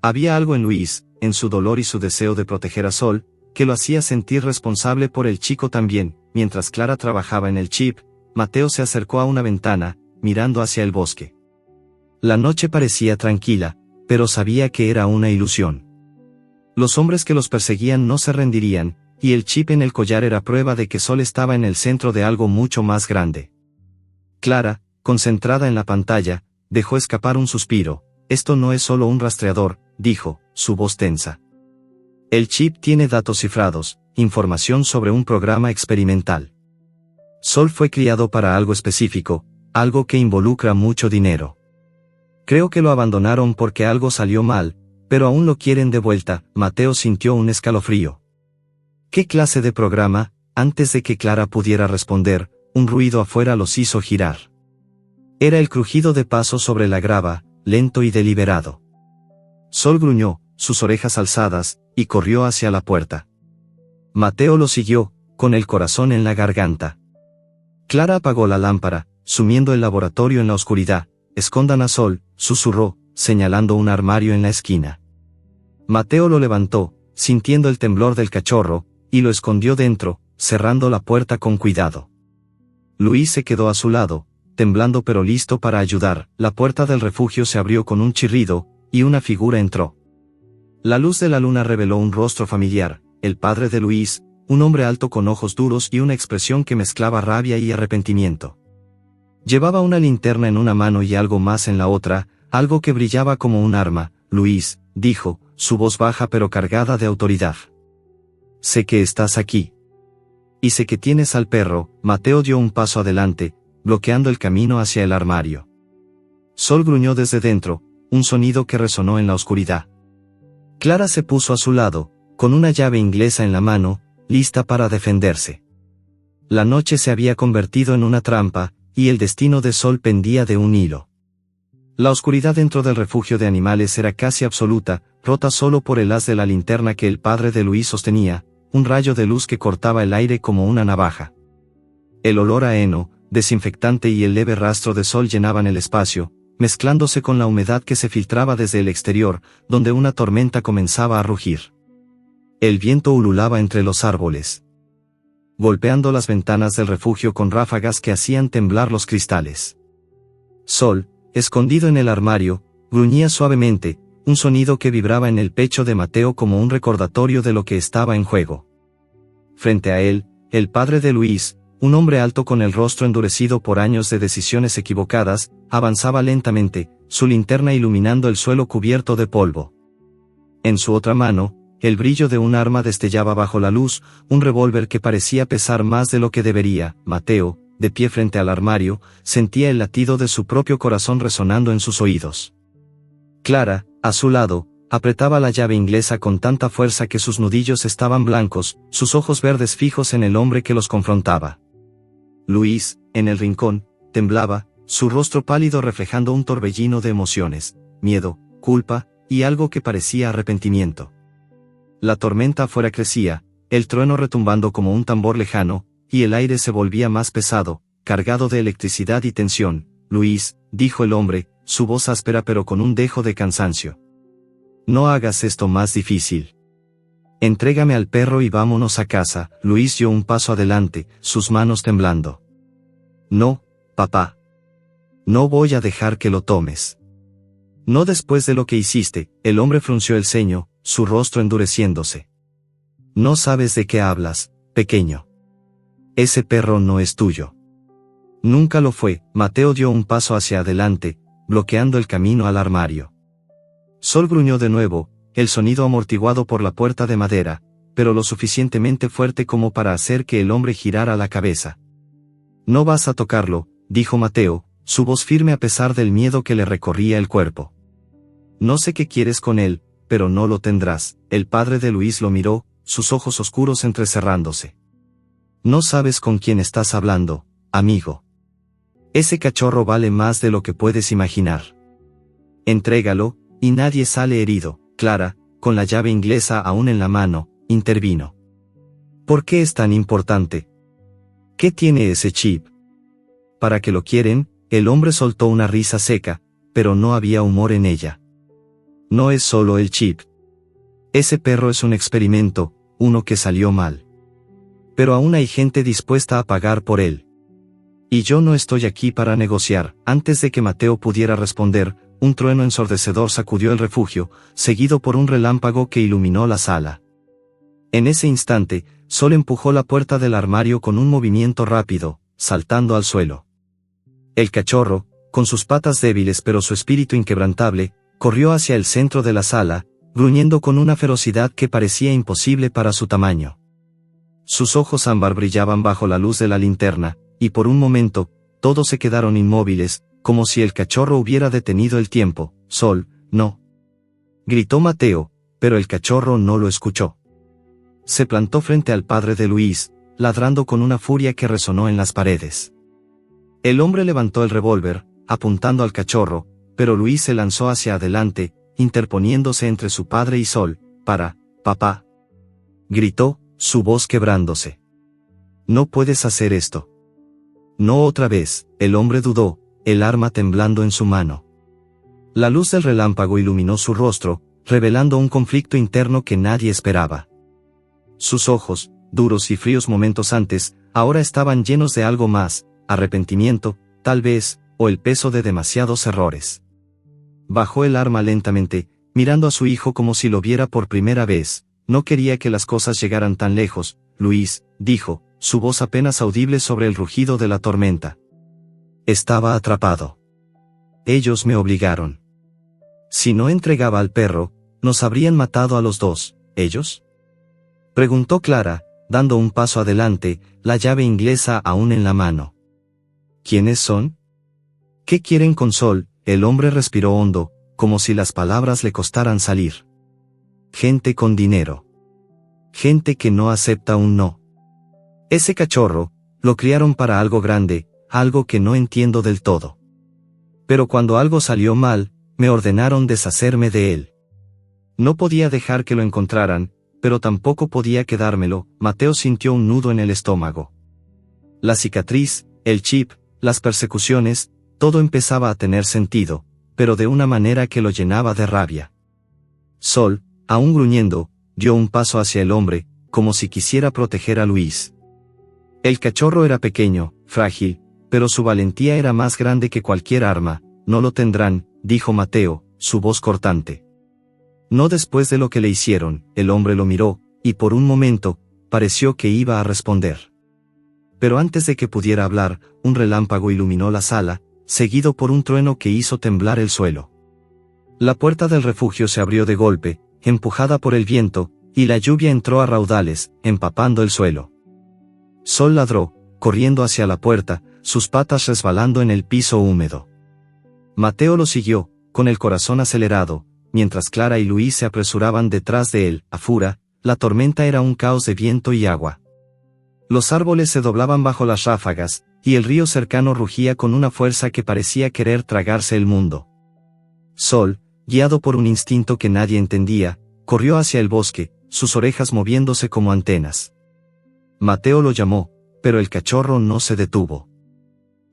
Había algo en Luis, en su dolor y su deseo de proteger a Sol, que lo hacía sentir responsable por el chico también. Mientras Clara trabajaba en el chip, Mateo se acercó a una ventana, mirando hacia el bosque. La noche parecía tranquila, pero sabía que era una ilusión. Los hombres que los perseguían no se rendirían, y el chip en el collar era prueba de que Sol estaba en el centro de algo mucho más grande. Clara, concentrada en la pantalla, dejó escapar un suspiro. «Esto no es solo un rastreador», dijo, su voz tensa. «El chip tiene datos cifrados, información sobre un programa experimental. Sol fue criado para algo específico, algo que involucra mucho dinero. Creo que lo abandonaron porque algo salió mal, pero aún lo quieren de vuelta». Mateo sintió un escalofrío. «¿Qué clase de programa?». Antes de que Clara pudiera responder, un ruido afuera los hizo girar. Era el crujido de pasos sobre la grava, lento y deliberado. Sol gruñó, sus orejas alzadas, y corrió hacia la puerta. Mateo lo siguió, con el corazón en la garganta. Clara apagó la lámpara, sumiendo el laboratorio en la oscuridad. «Escondan a Sol», susurró, señalando un armario en la esquina. Mateo lo levantó, sintiendo el temblor del cachorro, y lo escondió dentro, cerrando la puerta con cuidado. Luis se quedó a su lado, temblando pero listo para ayudar. La puerta del refugio se abrió con un chirrido, y una figura entró. La luz de la luna reveló un rostro familiar, el padre de Luis, un hombre alto con ojos duros y una expresión que mezclaba rabia y arrepentimiento. Llevaba una linterna en una mano y algo más en la otra, algo que brillaba como un arma. «Luis», dijo, su voz baja pero cargada de autoridad. «Sé que estás aquí. Y sé que tienes al perro». Mateo dio un paso adelante, bloqueando el camino hacia el armario. Sol gruñó desde dentro, un sonido que resonó en la oscuridad. Clara se puso a su lado, con una llave inglesa en la mano, lista para defenderse. La noche se había convertido en una trampa, y el destino de Sol pendía de un hilo. La oscuridad dentro del refugio de animales era casi absoluta, rota solo por el haz de la linterna que el padre de Luis sostenía, un rayo de luz que cortaba el aire como una navaja. El olor a heno, desinfectante y el leve rastro de Sol llenaban el espacio, mezclándose con la humedad que se filtraba desde el exterior, donde una tormenta comenzaba a rugir. El viento ululaba entre los árboles, golpeando las ventanas del refugio con ráfagas que hacían temblar los cristales. Sol, escondido en el armario, gruñía suavemente, un sonido que vibraba en el pecho de Mateo como un recordatorio de lo que estaba en juego. Frente a él, el padre de Luis, un hombre alto con el rostro endurecido por años de decisiones equivocadas, avanzaba lentamente, su linterna iluminando el suelo cubierto de polvo. En su otra mano, el brillo de un arma destellaba bajo la luz, un revólver que parecía pesar más de lo que debería. Mateo, de pie frente al armario, sentía el latido de su propio corazón resonando en sus oídos. Clara, a su lado, apretaba la llave inglesa con tanta fuerza que sus nudillos estaban blancos, sus ojos verdes fijos en el hombre que los confrontaba. Luis, en el rincón, temblaba, su rostro pálido reflejando un torbellino de emociones, miedo, culpa, y algo que parecía arrepentimiento. La tormenta afuera crecía, el trueno retumbando como un tambor lejano, y el aire se volvía más pesado, cargado de electricidad y tensión. Luis, dijo el hombre, su voz áspera pero con un dejo de cansancio. No hagas esto más difícil. Entrégame al perro y vámonos a casa. Luis dio un paso adelante, sus manos temblando. No, papá. No voy a dejar que lo tomes. No después de lo que hiciste. El hombre frunció el ceño, su rostro endureciéndose. No sabes de qué hablas, pequeño. Ese perro no es tuyo. Nunca lo fue. Mateo dio un paso hacia adelante, bloqueando el camino al armario. Sol gruñó de nuevo, el sonido amortiguado por la puerta de madera, pero lo suficientemente fuerte como para hacer que el hombre girara la cabeza. No vas a tocarlo, dijo Mateo, su voz firme a pesar del miedo que le recorría el cuerpo. No sé qué quieres con él, pero no lo tendrás. El padre de Luis lo miró, sus ojos oscuros entrecerrándose. No sabes con quién estás hablando, amigo. Ese cachorro vale más de lo que puedes imaginar. Entrégalo, y nadie sale herido. Clara, con la llave inglesa aún en la mano, intervino. ¿Por qué es tan importante? ¿Qué tiene ese chip? ¿Para qué lo quieren? El hombre soltó una risa seca, pero no había humor en ella. No es solo el chip. Ese perro es un experimento, uno que salió mal. Pero aún hay gente dispuesta a pagar por él. Y yo no estoy aquí para negociar. Antes de que Mateo pudiera responder, un trueno ensordecedor sacudió el refugio, seguido por un relámpago que iluminó la sala. En ese instante, Sol empujó la puerta del armario con un movimiento rápido, saltando al suelo. El cachorro, con sus patas débiles pero su espíritu inquebrantable, corrió hacia el centro de la sala, gruñendo con una ferocidad que parecía imposible para su tamaño. Sus ojos ámbar brillaban bajo la luz de la linterna, y por un momento, todos se quedaron inmóviles, como si el cachorro hubiera detenido el tiempo. Sol, no. Gritó Mateo, pero el cachorro no lo escuchó. Se plantó frente al padre de Luis, ladrando con una furia que resonó en las paredes. El hombre levantó el revólver, apuntando al cachorro, pero Luis se lanzó hacia adelante, interponiéndose entre su padre y Sol. Papá. Gritó, su voz quebrándose. No puedes hacer esto. No otra vez. El hombre dudó, el arma temblando en su mano. La luz del relámpago iluminó su rostro, revelando un conflicto interno que nadie esperaba. Sus ojos, duros y fríos momentos antes, ahora estaban llenos de algo más, arrepentimiento, tal vez, o el peso de demasiados errores. Bajó el arma lentamente, mirando a su hijo como si lo viera por primera vez. No quería que las cosas llegaran tan lejos. Luis, dijo, su voz apenas audible sobre el rugido de la tormenta. Estaba atrapado. Ellos me obligaron. Si no entregaba al perro, nos habrían matado a los dos. ¿Ellos? Preguntó Clara, dando un paso adelante, la llave inglesa aún en la mano. ¿Quiénes son? ¿Qué quieren con Sol? El hombre respiró hondo, como si las palabras le costaran salir. Gente con dinero. Gente que no acepta un no. Ese cachorro, lo criaron para algo grande, algo que no entiendo del todo. Pero cuando algo salió mal, me ordenaron deshacerme de él. No podía dejar que lo encontraran, pero tampoco podía quedármelo. Mateo sintió un nudo en el estómago. La cicatriz, el chip, las persecuciones, todo empezaba a tener sentido, pero de una manera que lo llenaba de rabia. Sol, aún gruñendo, dio un paso hacia el hombre, como si quisiera proteger a Luis. El cachorro era pequeño, frágil, pero su valentía era más grande que cualquier arma. No lo tendrán, dijo Mateo, su voz cortante. No después de lo que le hicieron. El hombre lo miró, y por un momento, pareció que iba a responder. Pero antes de que pudiera hablar, un relámpago iluminó la sala, seguido por un trueno que hizo temblar el suelo. La puerta del refugio se abrió de golpe, empujada por el viento, y la lluvia entró a raudales, empapando el suelo. Sol ladró, corriendo hacia la puerta, sus patas resbalando en el piso húmedo. Mateo lo siguió, con el corazón acelerado, mientras Clara y Luis se apresuraban detrás de él. Afuera, la tormenta era un caos de viento y agua. Los árboles se doblaban bajo las ráfagas, y el río cercano rugía con una fuerza que parecía querer tragarse el mundo. Sol, guiado por un instinto que nadie entendía, corrió hacia el bosque, sus orejas moviéndose como antenas. Mateo lo llamó, pero el cachorro no se detuvo.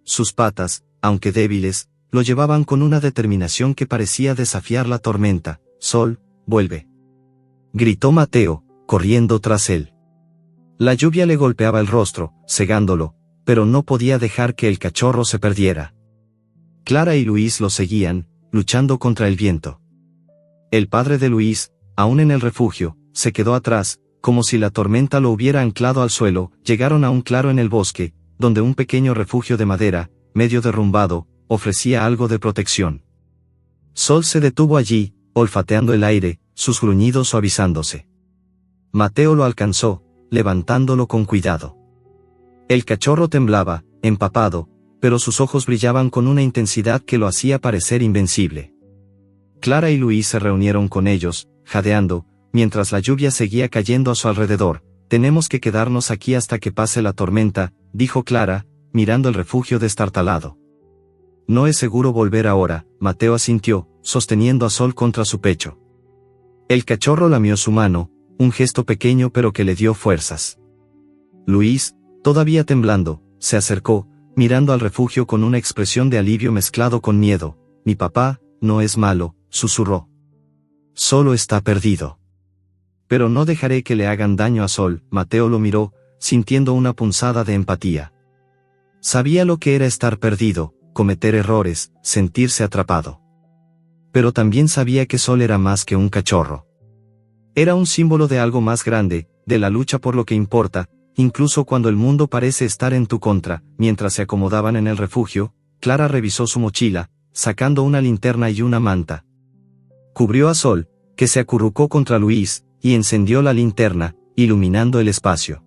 Sus patas, aunque débiles, lo llevaban con una determinación que parecía desafiar la tormenta. Sol, vuelve. Gritó Mateo, corriendo tras él. La lluvia le golpeaba el rostro, cegándolo, pero no podía dejar que el cachorro se perdiera. Clara y Luis lo seguían, luchando contra el viento. El padre de Luis, aún en el refugio, se quedó atrás, como si la tormenta lo hubiera anclado al suelo. Llegaron a un claro en el bosque, donde un pequeño refugio de madera, medio derrumbado, ofrecía algo de protección. Sol se detuvo allí, olfateando el aire, sus gruñidos suavizándose. Mateo lo alcanzó, levantándolo con cuidado. El cachorro temblaba, empapado, pero sus ojos brillaban con una intensidad que lo hacía parecer invencible. Clara y Luis se reunieron con ellos, jadeando, mientras la lluvia seguía cayendo a su alrededor. Tenemos que quedarnos aquí hasta que pase la tormenta, dijo Clara, mirando el refugio destartalado. No es seguro volver ahora, Mateo asintió, sosteniendo a Sol contra su pecho. El cachorro lamió su mano, un gesto pequeño pero que le dio fuerzas. Luis, todavía temblando, se acercó, mirando al refugio con una expresión de alivio mezclado con miedo. Mi papá, no es malo, susurró. Solo está perdido. Pero no dejaré que le hagan daño a Sol. Mateo lo miró, sintiendo una punzada de empatía. Sabía lo que era estar perdido, cometer errores, sentirse atrapado. Pero también sabía que Sol era más que un cachorro. Era un símbolo de algo más grande, de la lucha por lo que importa, incluso cuando el mundo parece estar en tu contra. Mientras se acomodaban en el refugio, Clara revisó su mochila, sacando una linterna y una manta. Cubrió a Sol, que se acurrucó contra Luis, y encendió la linterna, iluminando el espacio.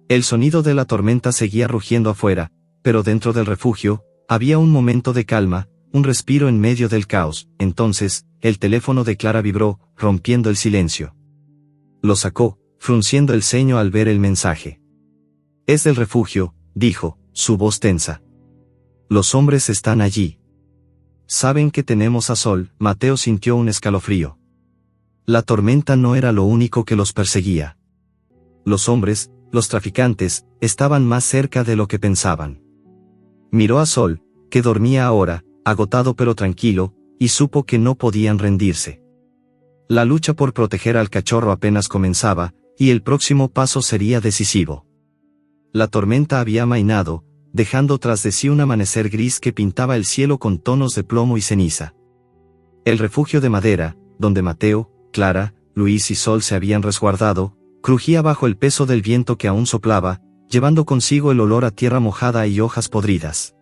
El sonido de la tormenta seguía rugiendo afuera, pero dentro del refugio, había un momento de calma, un respiro en medio del caos. Entonces, el teléfono de Clara vibró, rompiendo el silencio. Lo sacó, frunciendo el ceño al ver el mensaje. Es del refugio, dijo, su voz tensa. Los hombres están allí. Saben que tenemos a Sol. Mateo sintió un escalofrío. La tormenta no era lo único que los perseguía. Los hombres, los traficantes, estaban más cerca de lo que pensaban. Miró a Sol, que dormía ahora, agotado pero tranquilo, y supo que no podían rendirse. La lucha por proteger al cachorro apenas comenzaba, y el próximo paso sería decisivo. La tormenta había amainado, dejando tras de sí un amanecer gris que pintaba el cielo con tonos de plomo y ceniza. El refugio de madera, donde Mateo, Clara, Luis y Sol se habían resguardado, crujía bajo el peso del viento que aún soplaba, llevando consigo el olor a tierra mojada y hojas podridas.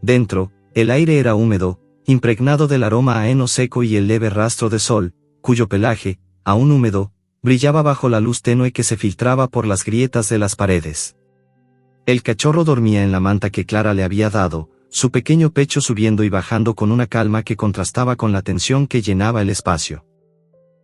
Dentro, el aire era húmedo, impregnado del aroma a heno seco y el leve rastro de Sol, cuyo pelaje, aún húmedo, brillaba bajo la luz tenue que se filtraba por las grietas de las paredes. El cachorro dormía en la manta que Clara le había dado, su pequeño pecho subiendo y bajando con una calma que contrastaba con la tensión que llenaba el espacio.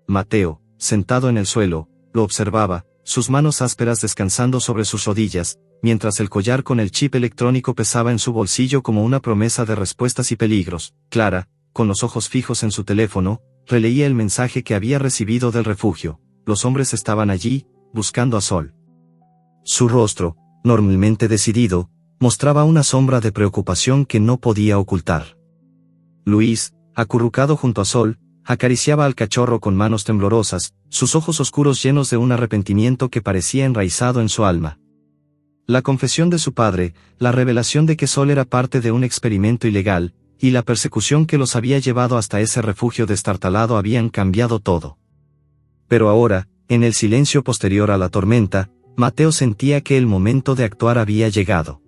Mateo, sentado en el suelo, lo observaba, sus manos ásperas descansando sobre sus rodillas, mientras el collar con el chip electrónico pesaba en su bolsillo como una promesa de respuestas y peligros. Clara, con los ojos fijos en su teléfono, releía el mensaje que había recibido del refugio. Los hombres estaban allí, buscando a Sol. Su rostro, normalmente decidido, mostraba una sombra de preocupación que no podía ocultar. Luis, acurrucado junto a Sol, acariciaba al cachorro con manos temblorosas, sus ojos oscuros llenos de un arrepentimiento que parecía enraizado en su alma. La confesión de su padre, la revelación de que Sol era parte de un experimento ilegal, y la persecución que los había llevado hasta ese refugio destartalado habían cambiado todo. Pero ahora, en el silencio posterior a la tormenta, Mateo sentía que el momento de actuar había llegado.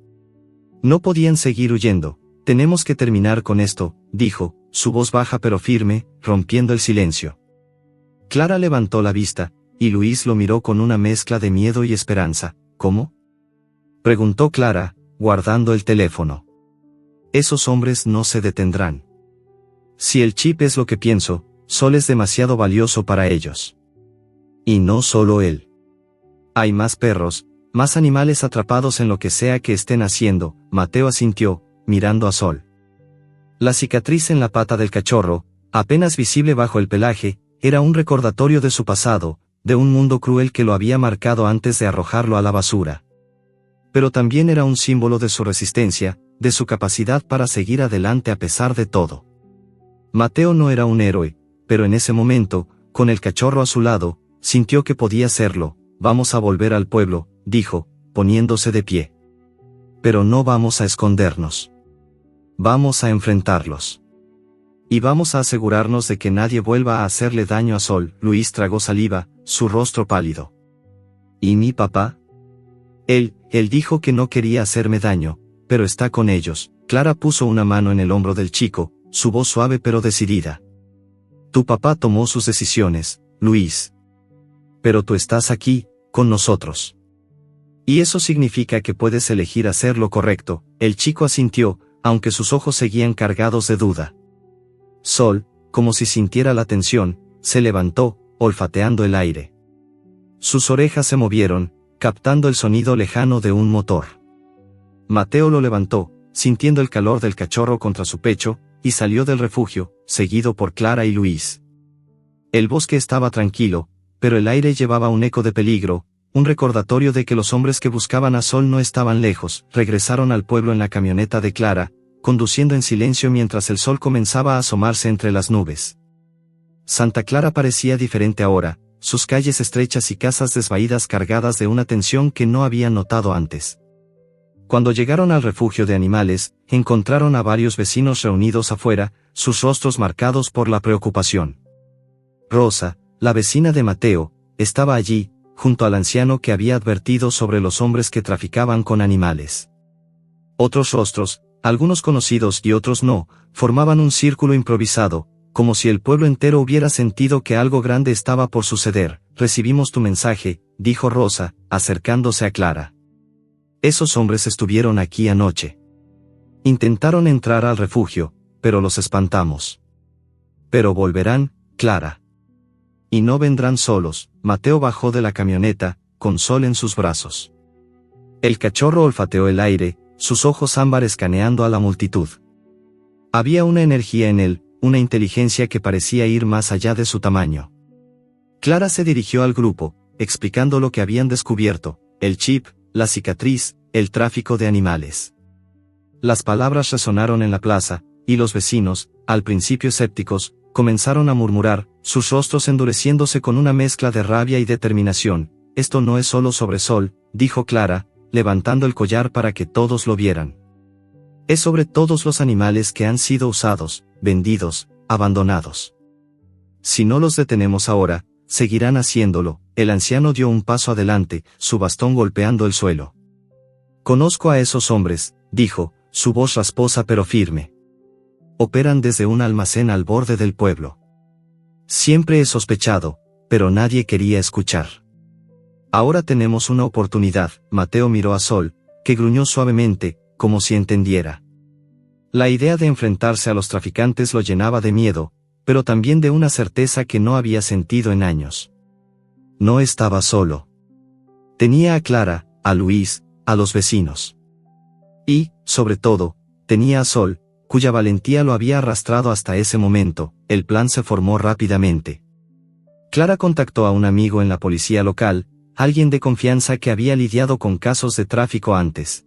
No podían seguir huyendo. Tenemos que terminar con esto, dijo, su voz baja pero firme, rompiendo el silencio. Clara levantó la vista, y Luis lo miró con una mezcla de miedo y esperanza. ¿Cómo?, preguntó Clara, guardando el teléfono. Esos hombres no se detendrán. Si el chip es lo que pienso, Sol es demasiado valioso para ellos. Y no solo él. Hay más perros, más animales atrapados en lo que sea que estén haciendo, Mateo asintió, mirando a Sol. La cicatriz en la pata del cachorro, apenas visible bajo el pelaje, era un recordatorio de su pasado, de un mundo cruel que lo había marcado antes de arrojarlo a la basura. Pero también era un símbolo de su resistencia, de su capacidad para seguir adelante a pesar de todo. Mateo no era un héroe, pero en ese momento, con el cachorro a su lado, sintió que podía serlo. Vamos a volver al pueblo, dijo, poniéndose de pie. Pero no vamos a escondernos. Vamos a enfrentarlos. Y vamos a asegurarnos de que nadie vuelva a hacerle daño a Sol. Luis tragó saliva, su rostro pálido. ¿Y mi papá? Él dijo que no quería hacerme daño, pero está con ellos. Clara puso una mano en el hombro del chico, su voz suave pero decidida. Tu papá tomó sus decisiones, Luis. Pero tú estás aquí, con nosotros. Y eso significa que puedes elegir hacer lo correcto. El chico asintió, aunque sus ojos seguían cargados de duda. Sol, como si sintiera la tensión, se levantó, olfateando el aire. Sus orejas se movieron, captando el sonido lejano de un motor. Mateo lo levantó, sintiendo el calor del cachorro contra su pecho, y salió del refugio, seguido por Clara y Luis. El bosque estaba tranquilo, pero el aire llevaba un eco de peligro, un recordatorio de que los hombres que buscaban a Sol no estaban lejos. Regresaron al pueblo en la camioneta de Clara, conduciendo en silencio mientras el sol comenzaba a asomarse entre las nubes. Santa Clara parecía diferente ahora, sus calles estrechas y casas desvaídas cargadas de una tensión que no habían notado antes. Cuando llegaron al refugio de animales, encontraron a varios vecinos reunidos afuera, sus rostros marcados por la preocupación. Rosa, la vecina de Mateo, estaba allí, junto al anciano que había advertido sobre los hombres que traficaban con animales. Otros rostros, algunos conocidos y otros no, formaban un círculo improvisado, como si el pueblo entero hubiera sentido que algo grande estaba por suceder. Recibimos tu mensaje, dijo Rosa, acercándose a Clara. Esos hombres estuvieron aquí anoche. Intentaron entrar al refugio, pero los espantamos. Pero volverán, Clara. Y no vendrán solos. Mateo bajó de la camioneta, con Sol en sus brazos. El cachorro olfateó el aire, sus ojos ámbar escaneando a la multitud. Había una energía en él, una inteligencia que parecía ir más allá de su tamaño. Clara se dirigió al grupo, explicando lo que habían descubierto, el chip, la cicatriz, el tráfico de animales. Las palabras resonaron en la plaza, y los vecinos, al principio escépticos, comenzaron a murmurar, sus rostros endureciéndose con una mezcla de rabia y determinación. Esto no es solo sobre Sol, dijo Clara, levantando el collar para que todos lo vieran. Es sobre todos los animales que han sido usados, vendidos, abandonados. Si no los detenemos ahora, seguirán haciéndolo. El anciano dio un paso adelante, su bastón golpeando el suelo. Conozco a esos hombres, dijo, su voz rasposa pero firme. Operan desde un almacén al borde del pueblo. Siempre he sospechado, pero nadie quería escuchar. Ahora tenemos una oportunidad. Mateo miró a Sol, que gruñó suavemente, como si entendiera. La idea de enfrentarse a los traficantes lo llenaba de miedo, pero también de una certeza que no había sentido en años. No estaba solo. Tenía a Clara, a Luis, a los vecinos. Y, sobre todo, tenía a Sol, cuya valentía lo había arrastrado hasta ese momento. El plan se formó rápidamente. Clara contactó a un amigo en la policía local, alguien de confianza que había lidiado con casos de tráfico antes.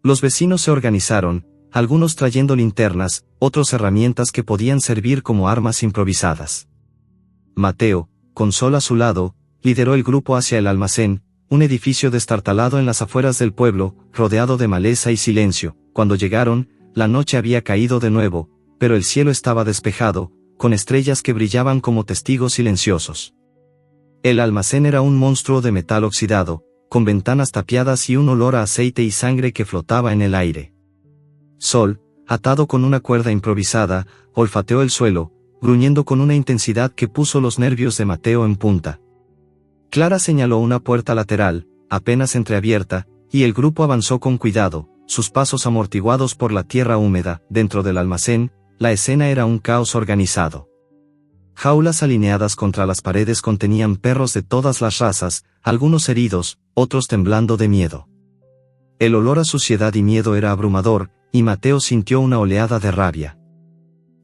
Los vecinos se organizaron, algunos trayendo linternas, otros herramientas que podían servir como armas improvisadas. Mateo, con Sol a su lado, lideró el grupo hacia el almacén, un edificio destartalado en las afueras del pueblo, rodeado de maleza y silencio. Cuando llegaron, la noche había caído de nuevo, pero el cielo estaba despejado, con estrellas que brillaban como testigos silenciosos. El almacén era un monstruo de metal oxidado, con ventanas tapiadas y un olor a aceite y sangre que flotaba en el aire. Sol, atado con una cuerda improvisada, olfateó el suelo, gruñendo con una intensidad que puso los nervios de Mateo en punta. Clara señaló una puerta lateral, apenas entreabierta, y el grupo avanzó con cuidado, sus pasos amortiguados por la tierra húmeda. Dentro del almacén, la escena era un caos organizado. Jaulas alineadas contra las paredes contenían perros de todas las razas, algunos heridos, otros temblando de miedo. El olor a suciedad y miedo era abrumador, y Mateo sintió una oleada de rabia.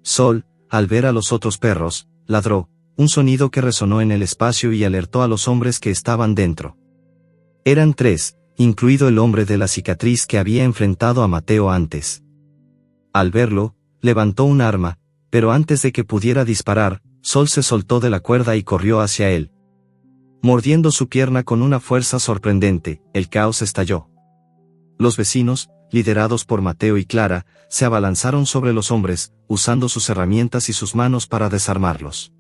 Sol, al ver a los otros perros, ladró, un sonido que resonó en el espacio y alertó a los hombres que estaban dentro. Eran 3, incluido el hombre de la cicatriz que había enfrentado a Mateo antes. Al verlo, levantó un arma, pero antes de que pudiera disparar, Sol se soltó de la cuerda y corrió hacia él. Mordiendo su pierna con una fuerza sorprendente, el caos estalló. Los vecinos, liderados por Mateo y Clara, se abalanzaron sobre los hombres, usando sus herramientas y sus manos para desarmarlos.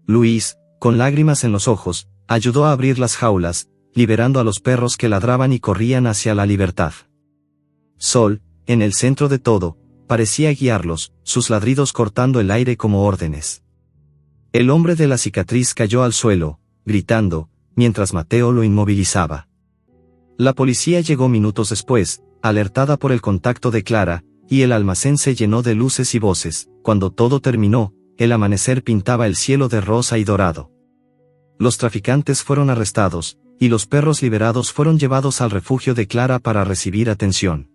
Luis, con lágrimas en los ojos, ayudó a abrir las jaulas, liberando a los perros que ladraban y corrían hacia la libertad. Sol, en el centro de todo, parecía guiarlos, sus ladridos cortando el aire como órdenes. El hombre de la cicatriz cayó al suelo, gritando, mientras Mateo lo inmovilizaba. La policía llegó minutos después, alertada por el contacto de Clara, y el almacén se llenó de luces y voces. Cuando todo terminó, el amanecer pintaba el cielo de rosa y dorado. Los traficantes fueron arrestados, y los perros liberados fueron llevados al refugio de Clara para recibir atención.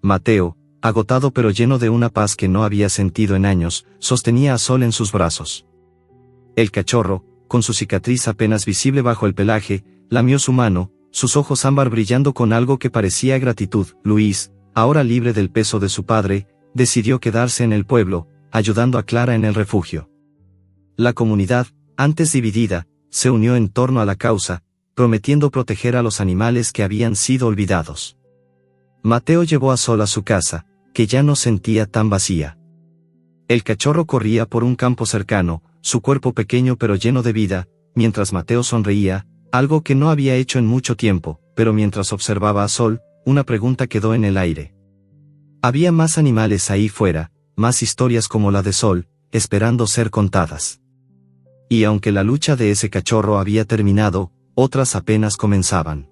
Mateo, agotado pero lleno de una paz que no había sentido en años, sostenía a Sol en sus brazos. El cachorro, con su cicatriz apenas visible bajo el pelaje, lamió su mano, sus ojos ámbar brillando con algo que parecía gratitud. Luis, ahora libre del peso de su padre, decidió quedarse en el pueblo, ayudando a Clara en el refugio. La comunidad, antes dividida, se unió en torno a la causa, prometiendo proteger a los animales que habían sido olvidados. Mateo llevó a Sol a su casa, que ya no sentía tan vacía. El cachorro corría por un campo cercano, su cuerpo pequeño pero lleno de vida, mientras Mateo sonreía, algo que no había hecho en mucho tiempo, pero mientras observaba a Sol, una pregunta quedó en el aire. Había más animales ahí fuera, más historias como la de Sol, esperando ser contadas. Y aunque la lucha de ese cachorro había terminado, otras apenas comenzaban.